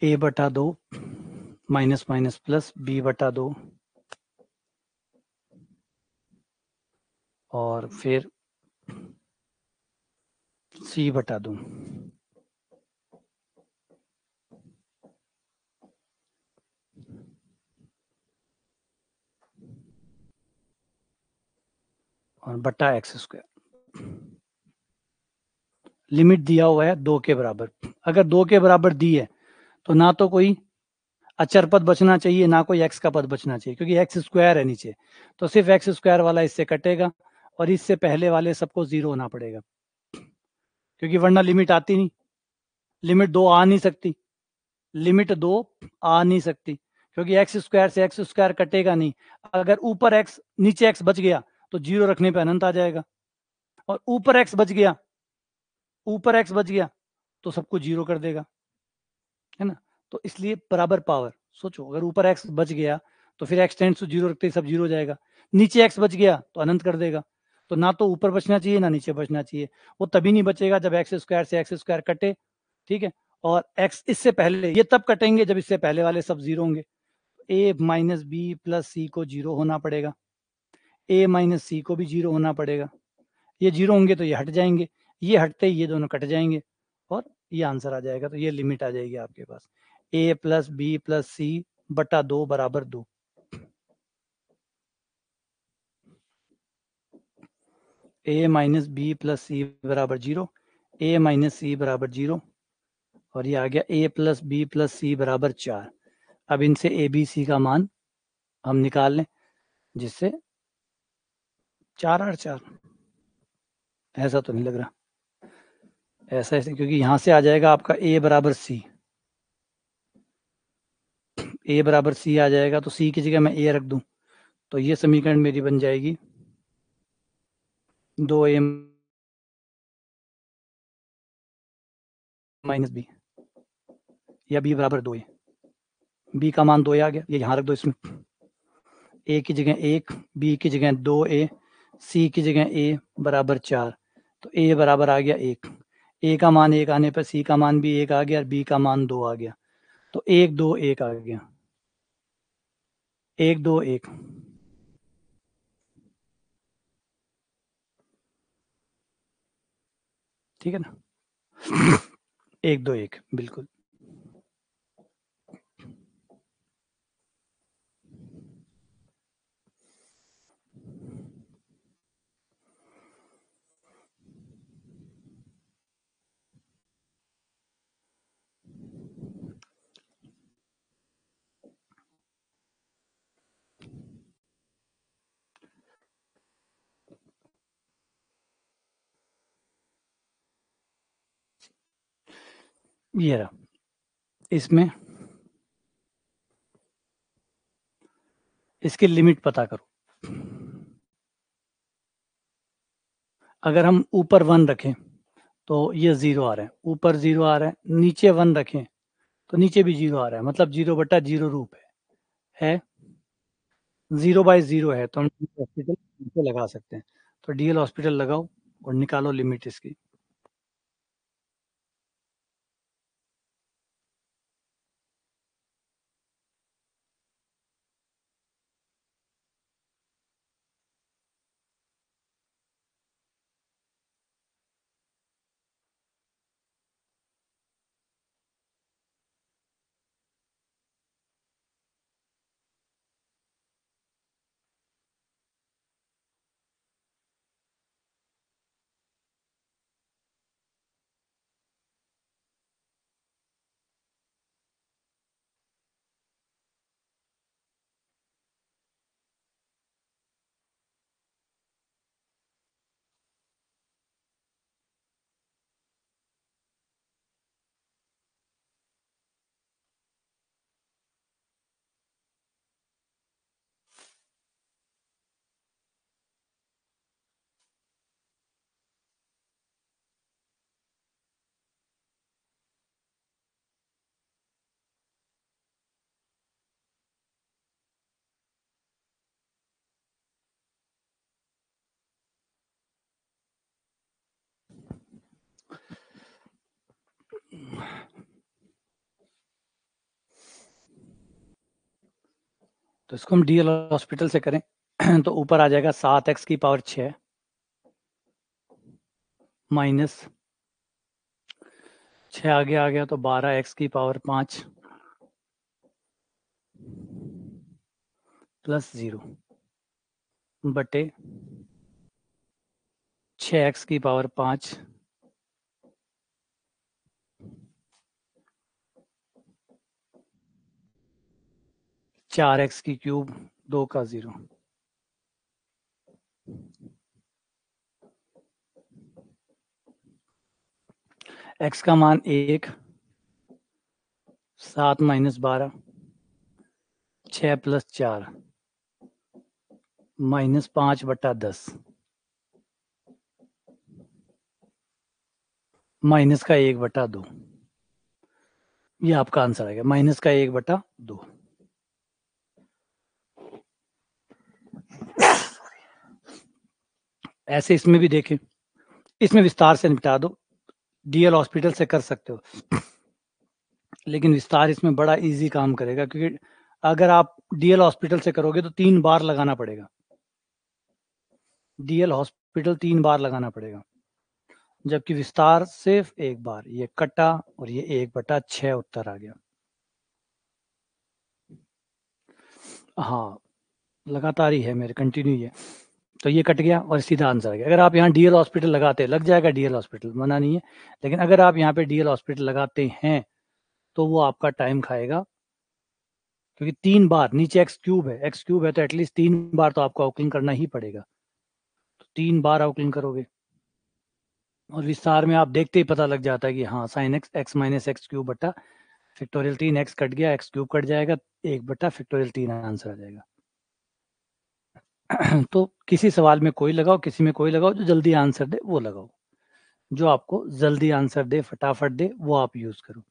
a/2 minus minus plus b/2, और फिर c/2। और बटा x²। लिमिट दिया हुआ है 2 के बराबर। अगर 2 के बराबर दी है तो ना तो कोई अचर पद बचना चाहिए, ना कोई x का पद बचना चाहिए, क्योंकि x² है नीचे, तो सिर्फ x² वाला इससे कटेगा और इससे पहले वाले सबको 0 होना पड़ेगा, क्योंकि वरना लिमिट आती नहीं, लिमिट 2 आ नहीं सकती, लिमिट 2 आ नहीं सकती, क्योंकि x² से x² कटेगा नहीं। अगर ऊपर x नीचे x बच गया तो 0 रखने पे अनंत आ जाएगा, और ऊपर x बच गया, ऊपर x बच गया तो सबको 0 कर देगा, है ना। तो इसलिए बराबर पावर। सोचो अगर ऊपर x बच गया तो फिर x टेंड्स टू 0 रखते ही सब 0 हो जाएगा, नीचे x बच गया तो अनंत कर देगा। तो ना तो ऊपर बचना चाहिए ना नीचे बचना चाहिए। वो तभी नहीं बचेगा जब x स्क्वायर से x स्क्वायर कटे, ठीक है, और x इससे पहले, ये तब कटेंगे जब इससे पहले वाले सब 0 होंगे। a माइनस बी प्लस सी को 0 होना पड़ेगा, a माइनस सी को भी 0 होना पड़ेगा। ये 0 होंगे तो ये हट जाएंगे, ये हटते ही ये दोनों कट जाएंगे और ये आंसर आ जाएगा। तो ये लिमिट आ जाएगी आपके पास, a प्लस बी प्लस सी बटा 2 बराबर 2। a माइनस बी प्लस सी बराबर 0, a माइनस सी बराबर 0, और ये आ गया a प्लस बी प्लस सी बराबर 4। अब इनसे a b c का मान हम निकाल लें, जिससे 4 8 4, ऐसा तो नहीं लग रहा, ऐसा ऐसे, क्योंकि यहां से आ जाएगा आपका a बराबर c, a बराबर c आ जाएगा, तो c की जगह मैं a रख दूं तो ये समीकरण मेरी बन जाएगी 2a माइनस बी, या b बराबर 2a, b का मान 2a आ गया, ये यहाँ रख दो इसमें, a की जगह 1, b की जगह 2a, c की जगह a बराबर 4, तो a बराबर आ गया 1, a का मान 1 आने पर c का मान भी 1 आ गया और b का मान 2 आ गया, तो 1 2 1 आ गया, 1 2 1, ठीक है ना, 1 2 1 बिल्कुल। ये रहा, इसमें इसकी लिमिट पता करो। अगर हम ऊपर 1 रखें तो ये 0 आ रहा है, ऊपर 0 आ रहा है, नीचे 1 रखें तो नीचे भी 0 आ रहा है, मतलब 0 बटा 0 रूप है 0 बाय 0 है, तो हम डीएल हॉस्पिटल लगा सकते हैं। तो डीएल हॉस्पिटल लगाओ और निकालो लिमिट इसकी। तो इसको हम डीएल हॉस्पिटल से करें तो ऊपर आ जाएगा 7x की पावर 6 माइनस 6 आगे आ गया तो 12x की पावर 5 प्लस 0 बटे 6x की पावर 5 4x की क्यूब 2 का 0। x का मान 1, 7 माइनस 12, 6 प्लस 4 माइनस 5 बटा 10, माइनस का 1 बटा 2। ये आपका आंसर आएगा, माइनस का 1/2। ऐसे इसमें भी देखें, इसमें विस्तार से निपटा दो, डीएल हॉस्पिटल से कर सकते हो, लेकिन विस्तार इसमें बड़ा इजी काम करेगा, क्योंकि अगर आप डीएल हॉस्पिटल से करोगे तो 3 बार लगाना पड़ेगा, डीएल हॉस्पिटल 3 बार लगाना पड़ेगा, जबकि विस्तार सिर्फ एक बार। ये कटा और ये 1/6 उत्तर आ गया। हाँ, लगातार ही है मेरे, कंटिन्यू ही है। तो ये कट गया और सीधा आंसर आ गया। अगर आप यहाँ डीएल हॉस्पिटल लगाते, लग जाएगा डीएल हॉस्पिटल, मना नहीं है, लेकिन अगर आप यहाँ पे डीएल हॉस्पिटल लगाते हैं तो वो आपका टाइम खाएगा, क्योंकि 3 बार नीचे एक्स क्यूब है, एक्स क्यूब है तो एटलीस्ट 3 बार तो आपको आउटलाइन करना ही पड़ेगा, तो 3 बार आउटलाइन करोगे। और विस्तार में आप देखते ही पता लग जाता है कि हाँ sine x, x minus x cube बटा फैक्टोरियल 3, एक्स कट गया, एक्स क्यूब कट जाएगा, 1/फैक्टोरियल 3 आंसर आ जाएगा। तो किसी सवाल में कोई लगाओ, किसी में कोई लगाओ, जो जल्दी आंसर दे वो लगाओ, जो आपको जल्दी आंसर दे, फटाफट दे, वो आप यूज करो।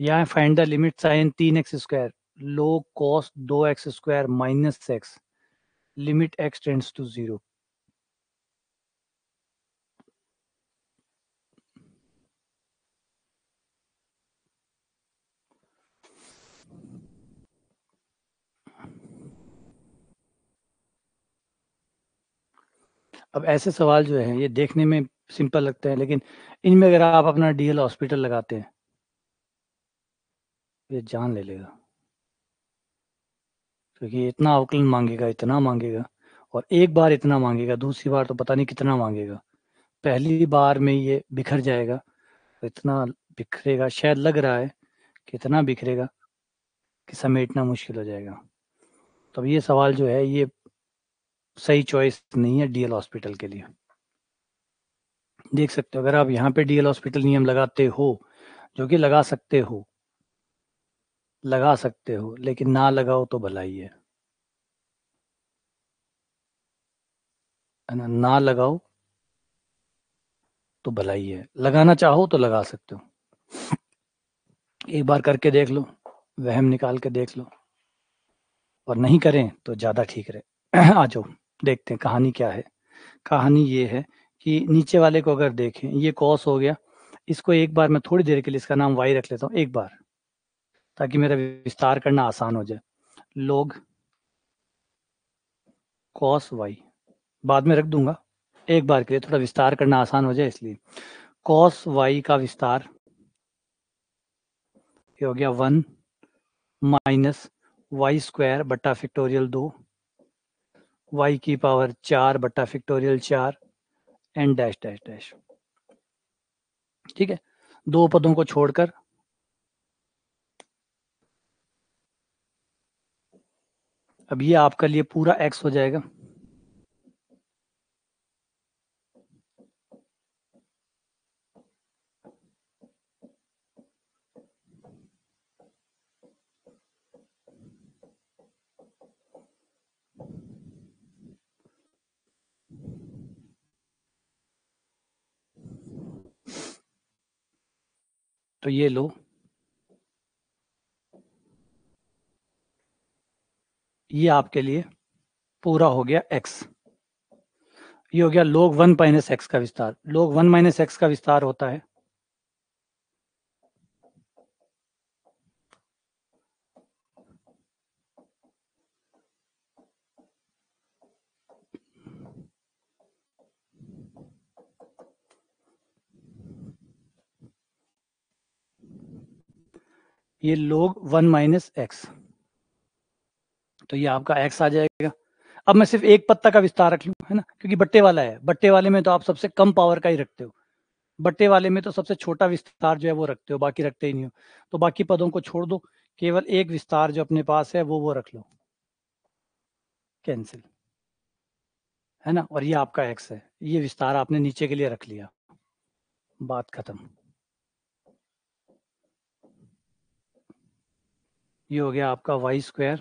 यहाँ find the limit sine 3x², log cos 2x² minus x, limit x tends to 0। अब ऐसे सवाल जो है ये देखने में सिंपल लगते हैं, लेकिन इनमें अगर आप अपना डीएल हॉस्पिटल लगाते हैं, ये जान ले लेगा, क्योंकि इतना आउटलाइन मांगेगा, इतना मांगेगा, और एक बार इतना मांगेगा, दूसरी बार तो पता नहीं कितना मांगेगा। पहली बार में ये बिखर जाएगा, तो इतना बिखरेगा, शायद लग रहा है कि इतना बिखरेगा कि समेटना मुश्किल हो जाएगा। तो ये सवाल जो है ये सही चॉइस नहीं है डीएल हॉस्पिटल के लिए। देख सकते हो, अगर आप यहाँ पे डीएल हॉस्पिटल नियम लगाते हो, जो कि लगा सकते हो, लगा सकते हो, लेकिन ना लगाओ तो भलाई है ना, ना लगाओ तो भलाई है, लगाना चाहो तो लगा सकते हो। एक बार करके देख लो, वहम निकाल के देख लो, और नहीं करें तो ज़्यादा ठीक रहे। आ जाओ, देखते हैं कहानी क्या है। कहानी ये है कि नीचे वाले को अगर देखें, ये कॉस हो गया, इसको एक बार मैं थोड़ी देर के लिए इसका नाम वाई रख लेता हूँ, एक बार, ताकि मेरा विस्तार करना आसान हो जाए। लोग कॉस वाई बाद में रख दूंगा, एक बार के लिए थोड़ा विस्तार करना आसान हो जाए इसलिए। कॉस वाई का विस्तार ये हो गया 1 माइनस y² बटा फैक्टोरियल 2, y की पावर 4 बटा factorial 4, and dash dash dash. ठीक है, दो पदों को छोड़कर अब ये आपका लिए पूरा x हो जाएगा। तो ये लो, ये आपके लिए पूरा हो गया x। ये हो गया log 1 माइनस एक्स का विस्तार। log 1 माइनस एक्स का विस्तार होता है ये log 1 माइनस एक्स, तो ये आपका x आ जाएगा। अब मैं सिर्फ एक पत्ता का विस्तार रख लूं, है ना, क्योंकि बट्टे वाला है, बट्टे वाले में तो आप सबसे कम पावर का ही रखते हो, बट्टे वाले में तो सबसे छोटा विस्तार जो है वो रखते हो, बाकी रखते ही नहीं हो। तो बाकी पदों को छोड़ दो, केवल एक विस्तार जो अपने पास है वो रख लो, कैंसिल, है ना, और ये आपका x है, ये विस्तार आपने नीचे के लिए रख लिया, बात खत्म। ये हो गया आपका y²,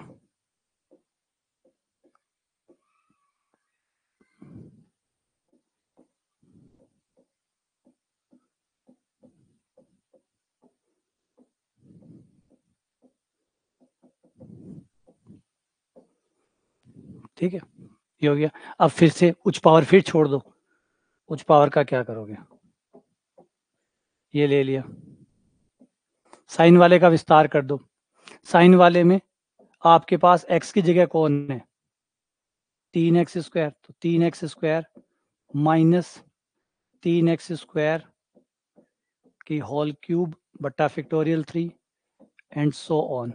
ठीक है, ये हो गया। अब फिर से उच्च पावर फिर छोड़ दो, उच्च पावर का क्या करोगे, ये ले लिया, साइन वाले का विस्तार कर दो। साइन वाले में आपके पास x की जगह कौन है, 3x², तो 3x² माइनस 3x² की होल क्यूब बट्टा फैक्टोरियल 3 एंड सो ऑन,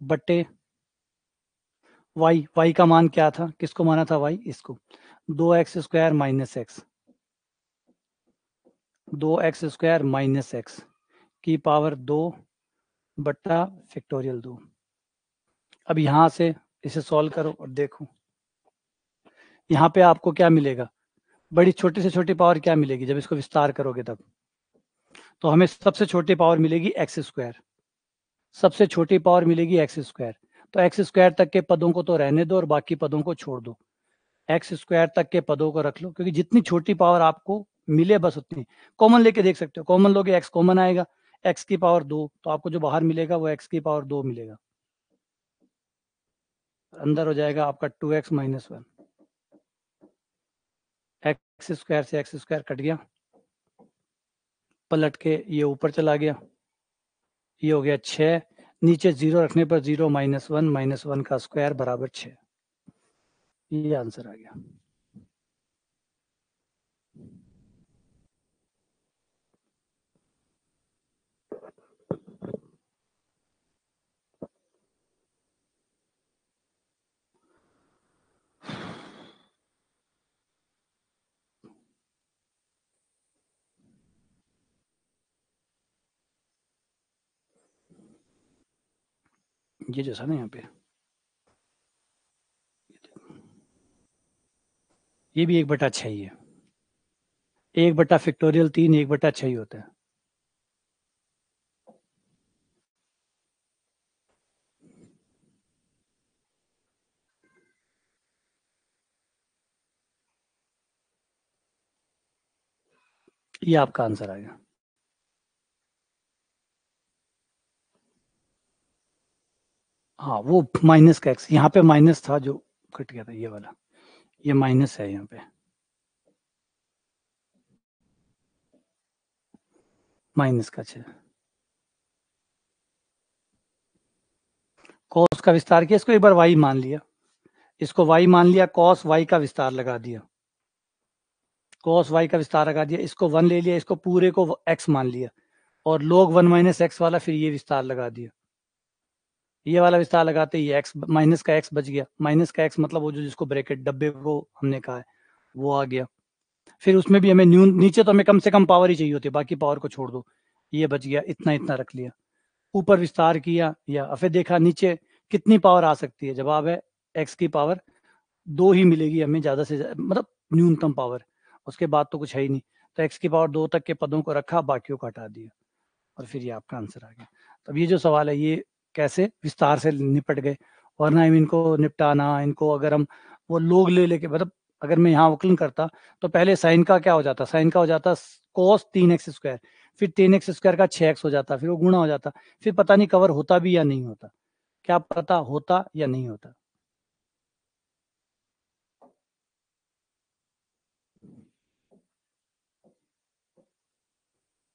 बट्टे y का मान क्या था, किसको माना था y, इसको, 2x² minus x, 2x² minus x की पावर 2 बट्टा फैक्टोरियल 2। अब यहां से इसे सॉल्व करो और देखो यहाँ पे आपको क्या मिलेगा, बड़ी छोटी से छोटी पावर क्या मिलेगी जब इसको विस्तार करोगे तब, तो हमें सबसे छोटी पावर मिलेगी x², सबसे छोटी पावर मिलेगी x², तो x² तक के पदों को तो रहने दो और बाकी पदों को छोड़ दो, x² तक के पदों को रख लो, क्योंकि जितनी छोटी पावर आपको मिले बस उतनी, कॉमन लेके देख सकते हो, कॉमन लोगे x कॉमन आएगा, x की पावर 2, तो आपको जो बाहर मिलेगा वो x की पावर 2 मिलेगा, अंदर हो जाएगा आपका 2x माइनस 1, x² से x² कट गया, पलट के ये ऊपर चला गया, ये हो गया 6, नीचे 0 रखने पर 0 माइनस वन का स्क्वायर बराबर 6, ये आंसर आ गया। ये जो था ना यहाँ पे, ये भी 1/6 ही है, 1 बटा फैक्टोरियल 3 1/6 ही होता है। ये आपका आंसर आ गया। हाँ वो माइनस का एक्स, यहाँ पे माइनस था जो कट गया था, ये वाला, ये माइनस है यहाँ पे, माइनस का 6, कॉस का विस्तार किया, इसको एक बार वाई मान लिया, इसको वाई मान लिया, कॉस वाई का विस्तार लगा दिया, कॉस वाई का विस्तार लगा दिया, इसको 1 ले लिया, इसको पूरे को एक्स मान लिया, और log 1 माइनस एक्स वाला फिर ये विस्तार लगा दिया, ये वाला विस्तार लगाते ही एक्स माइनस का एक्स बच गया, माइनस का एक्स मतलब वो जो जिसको ब्रैकेट डब्बे को हमने कहा है वो आ गया, फिर उसमें भी हमें नीचे तो हमें कम से कम पावर ही चाहिए होती है, बाकी पावर को छोड़ दो, ये बच गया, इतना इतना रख लिया, ऊपर विस्तार किया, या फिर देखा नीचे कितनी पावर आ सकती है, जवाब है एक्स की पावर 2 ही मिलेगी हमें, ज्यादा से मतलब न्यूनतम पावर, उसके बाद तो कुछ है ही नहीं, तो एक्स की पावर 2 तक के पदों को रखा, बाकियों को हटा दिया, और फिर ये आपका आंसर आ गया। तब ये जो सवाल है ये कैसे विस्तार से निपट गए, वरना हम इनको निपटाना, इनको अगर हम वो लोग ले लेके, मतलब अगर मैं यहाँ अवकलन करता तो पहले साइन का क्या हो जाता, साइन का हो जाता cos 3x², फिर 3x² का 6x हो जाता, फिर वो गुणा हो जाता, फिर पता नहीं कवर होता भी या नहीं होता, क्या पता होता या नहीं होता।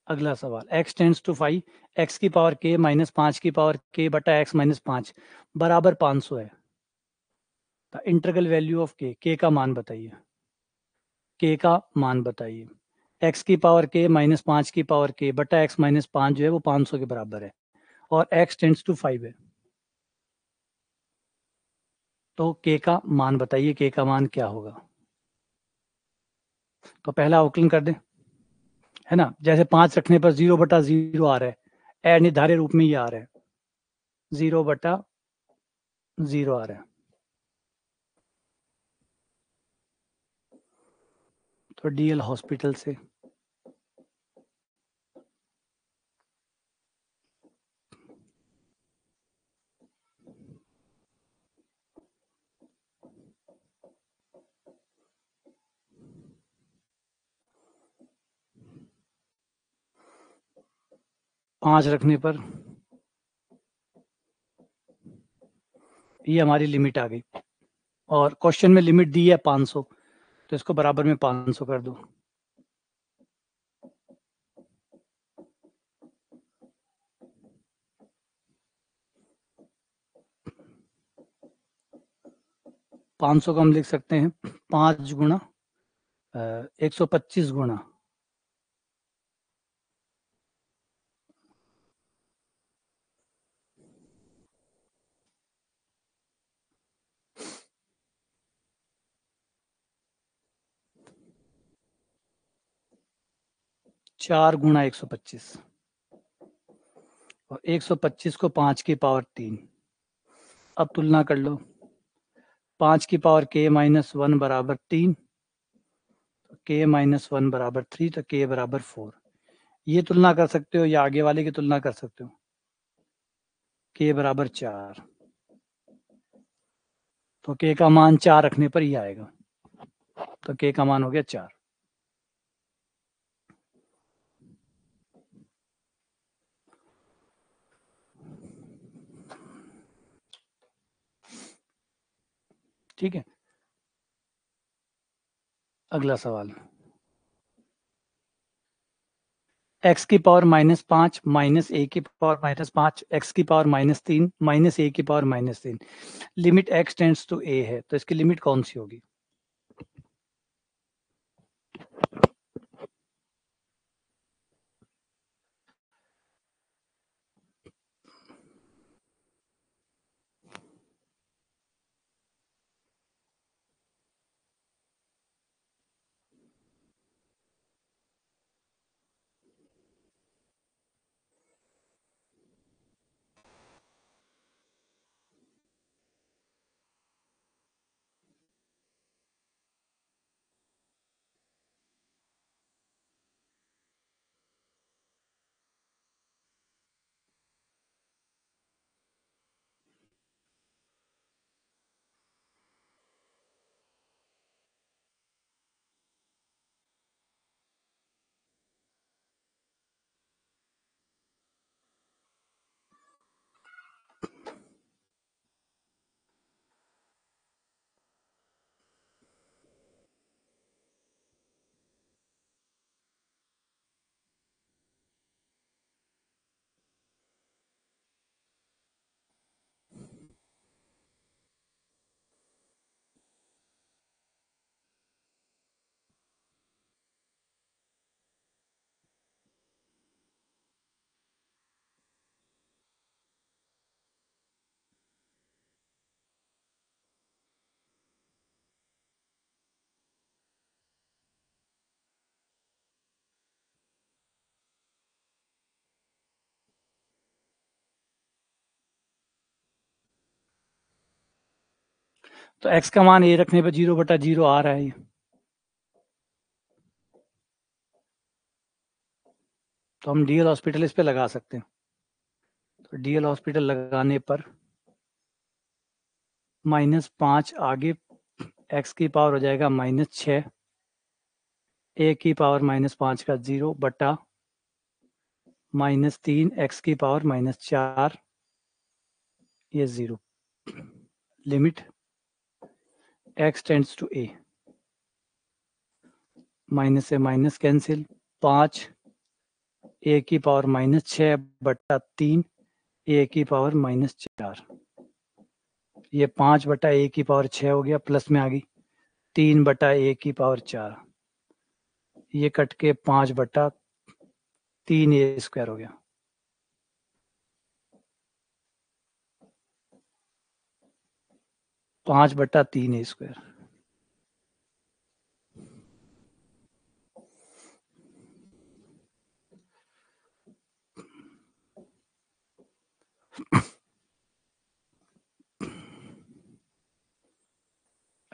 अगला सवाल, x टेंड्स टू 5, x की पावर k माइनस 5 की पावर k बटा x माइनस 5 बराबर 500 है, the integral value of k का मान बताइए, k का मान बताइए, x की पावर k माइनस 5 की पावर k बटा x माइनस 5 जो है वो 500 के बराबर है, और x टेंड्स टू 5 है, तो k का मान बताइए, k का मान क्या होगा, तो पहला अवकलन कर दें, है ना, जैसे 5 रखने पर 0/0 आ रहा है, निर्धारित रूप में ये आ रहा है, 0/0 आ रहा है, तो डीएल हॉस्पिटल से 5 रखने पर ये हमारी लिमिट आ गई, और क्वेश्चन में लिमिट दी है 500, तो इसको बराबर में 500 कर दो। पाँच सौ को हम लिख सकते हैं 5 गुणा 125 गुणा 4 गुणा 125 और 125 को 5 की पावर 3। अब तुलना कर लो, 5 की पावर k माइनस 1 बराबर 3, k माइनस 1 बराबर 3, तो k बराबर 4। ये तुलना कर सकते हो या आगे वाले की तुलना कर सकते हो। k बराबर 4, तो k का मान 4 रखने पर ही आएगा, तो k का मान हो गया 4। ठीक है, अगला सवाल, x की पावर -5 माइनस a की पावर -5 x की पावर -3 माइनस a की power -3, limit x tends to a है, तो इसकी लिमिट कौन सी होगी? तो x का मान a रखने पर 0/0 आ रहा है, तो हम डीएल हॉस्पिटल इस पे लगा सकते हैं। तो डीएल हॉस्पिटल लगाने पर -5 आगे x की पावर हो जाएगा -6, a की पावर -5 का 0 बटा -3 x की पावर -4, ये 0, limit x tends to a, minus से माइनस कैंसिल, 5 a की पावर -6 बटा 3 a की पावर -4, ये 5 बटा a की पावर 6 हो गया, प्लस में आ गई 3 बटा a की पावर 4, ये कट के 5 बटा 3 a स्क्वायर हो गया। पाँच बटा 3 a स्क्वायर।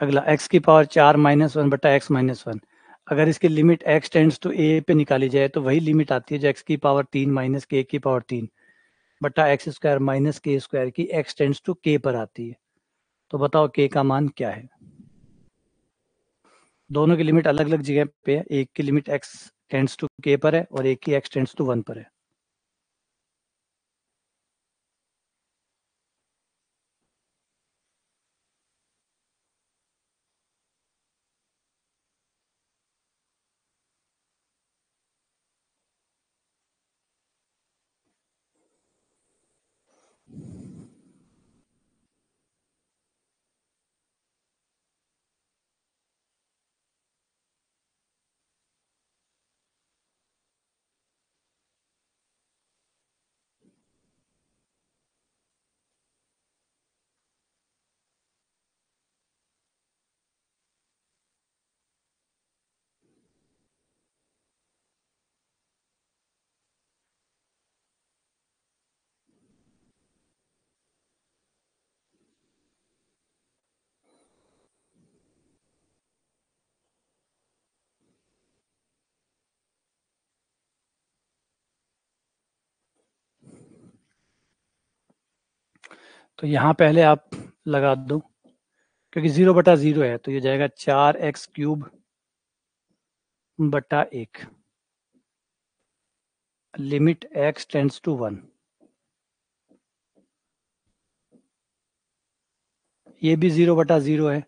अगला x की पावर 4 -1 बटा x -1, अगर इसकी limit x tends to a पे निकाली जाए तो वही लिमिट आती है जो x की पावर 3 माइनस k की पावर 3 बटा x square minus k square की x टेंड्स टू k पर आती है। तो बताओ k का मान क्या है? दोनों की लिमिट अलग अलग जगह पे है, एक की limit x tends to k पर है और एक की x टेंड्स टू 1 पर है। तो यहाँ पहले आप लगा दो, क्योंकि 0/0 है तो ये जाएगा 4x³ बटा 1, लिमिट x टेंड्स टू 1। ये भी 0/0 है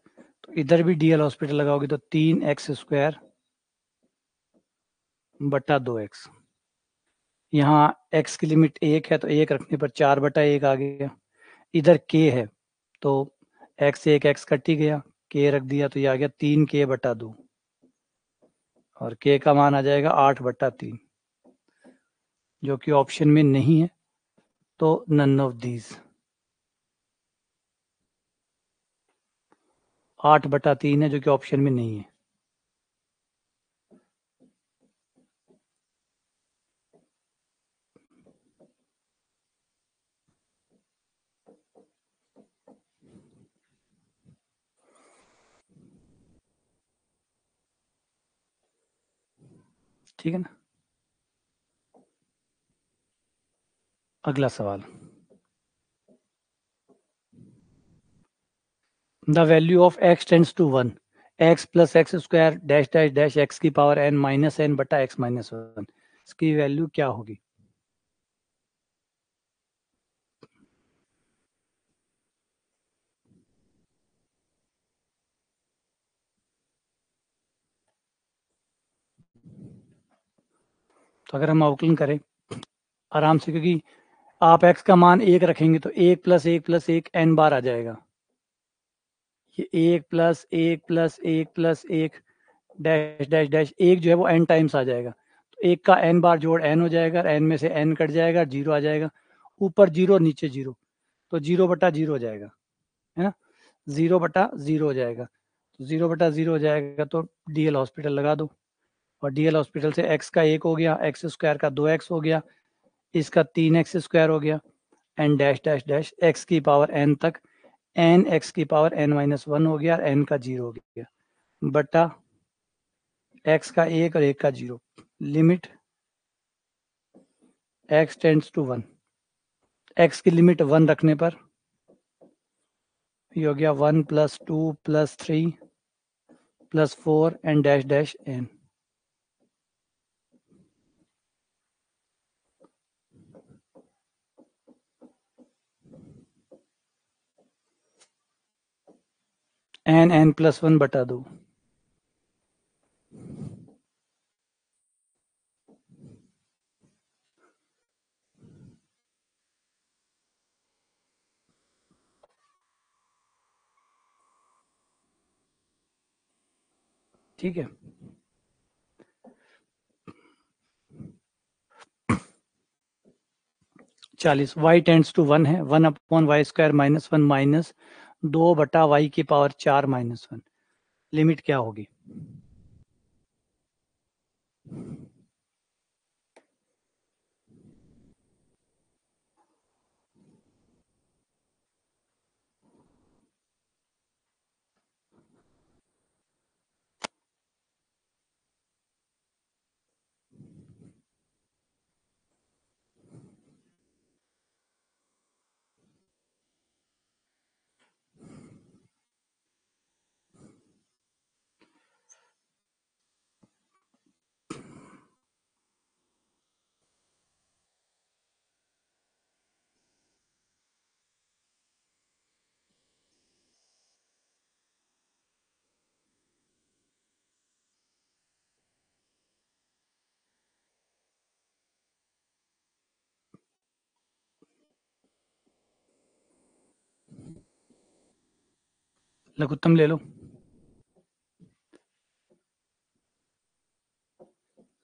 तो इधर भी DL हॉस्पिटल लगाओगे तो 3x² बटा 2x। यहाँ x की लिमिट 1 है तो 1 रखने पर 4/1 आ गया। इधर k है तो x 1 x कट ही गया, k रख दिया तो ये आ गया 3k बटा 2, और k का मान आ जाएगा 8/3, जो कि ऑप्शन में नहीं है, तो नन ऑफ दीज। 8/3 है जो कि ऑप्शन में नहीं है। ठीक है ना। अगला सवाल, the value of x tends to 1, x plus x square dash dash dash x की पावर n माइनस n बटा x माइनस 1, इसकी वैल्यू क्या होगी? तो अगर हम अवकलन करें आराम से, क्योंकि आप x का मान 1 रखेंगे तो 1 प्लस 1 प्लस 1 n बार आ जाएगा। ये 1 plus 1 plus 1 plus 1 dash dash dash 1 जो है वो n टाइम्स आ जाएगा, तो 1 का n बार जोड़ n हो जाएगा, n में से n कट जाएगा, 0 आ जाएगा, ऊपर 0 नीचे 0, तो 0/0 हो जाएगा, है ना। 0/0 हो जाएगा, तो 0/0 हो जाएगा तो DL हॉस्पिटल लगा दो, और DL हॉस्पिटल से x का 1 हो गया, x² का 2x हो गया, इसका 3x² हो गया, n dash dash dash x की पावर n तक n x की पावर n-1 हो गया, n का 0 हो गया, बटा x का 1 और 1 का 0, limit x tends to 1, x की लिमिट 1 रखने पर ये हो गया 1 + 2 + 3 + 4 n dash dash n। n+1 बटा 2। ठीक है। 40 y टेंड्स टू 1 है, 1/y² -1 माइनस 2/y की पावर 4 -1, लिमिट क्या होगी? लघुत्तम ले लो,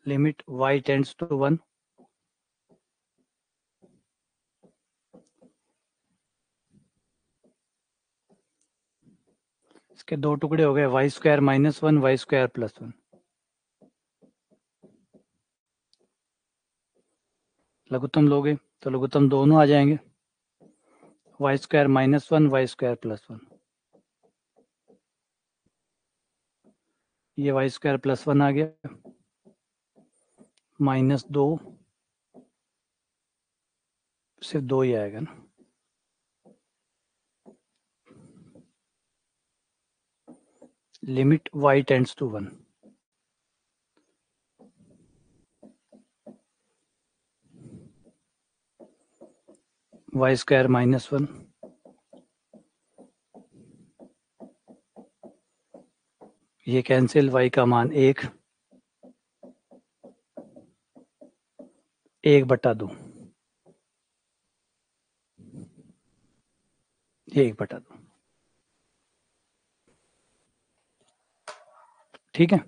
लिमिट y टेंड्स टू 1, इसके दो टुकड़े हो गए, y² -1 y² +1, लघुत्तम लोगे तो लघुत्तम दोनों आ जाएंगे, y² -1 y² +1, ये y² +1 आ गया, -2, सिर्फ 2 ही आएगा ना। Limit y tends to 1, y square minus 1, ये कैंसिल, y का मान 1, 1/2, ये 1/2, ठीक है।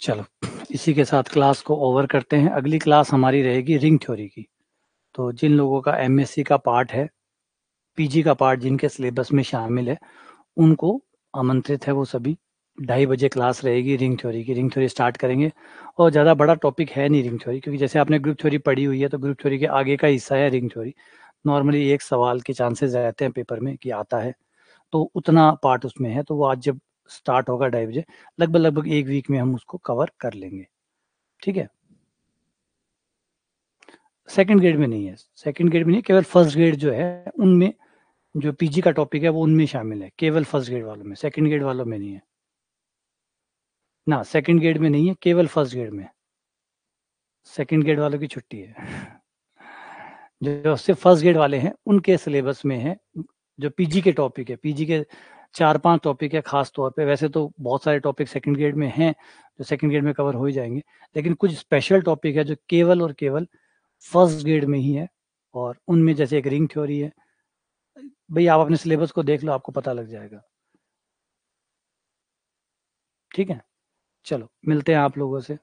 चलो इसी के साथ क्लास को ओवर करते हैं। अगली क्लास हमारी रहेगी रिंग थ्योरी की। तो जिन लोगों का एमएससी का पार्ट है, पीजी का पार्ट जिनके सिलेबस में शामिल है, उनको आमंत्रित है वो सभी। 2:30 बजे क्लास रहेगी रिंग थ्योरी की। रिंग थ्योरी स्टार्ट करेंगे और ज़्यादा बड़ा टॉपिक है नहीं रिंग थ्योरी, क्योंकि जैसे आपने ग्रुप थ्योरी पढ़ी हुई है तो ग्रुप थ्योरी के आगे का हिस्सा है रिंग थ्योरी। नॉर्मली एक सवाल के चांसेस रहते हैं पेपर में कि आता है, तो उतना पार्ट उसमें है। तो वो आज जब स्टार्ट होगा 2:30 बजे, लगभग 1 वीक में हम उसको कवर कर लेंगे, ठीक है। सेकंड ग्रेड में नहीं है, सेकंड ग्रेड में नहीं, केवल फर्स्ट ग्रेड जो है उनमें, जो पीजी का टॉपिक है वो उनमें शामिल है, केवल फर्स्ट ग्रेड वालों में, सेकंड ग्रेड वालों में नहीं है ना। सेकंड ग्रेड में नहीं है, केवल फर्स्ट ग्रेड में। सेकंड ग्रेड वालों की छुट्टी है। जो सिर्फ फर्स्ट ग्रेड वाले हैं उनके सिलेबस में है। जो पीजी के टॉपिक है, पीजी के 4-5 टॉपिक है खास तौर पे। वैसे तो बहुत सारे टॉपिक सेकंड ग्रेड में हैं जो सेकंड ग्रेड में कवर हो ही जाएंगे, लेकिन कुछ स्पेशल टॉपिक है जो केवल और केवल फर्स्ट ग्रेड में ही है। और उनमें जैसे एक रिंग थ्योरी है। भाई आप अपने सिलेबस को देख लो, आपको पता लग जाएगा, ठीक है। चलो मिलते हैं आप लोगों से।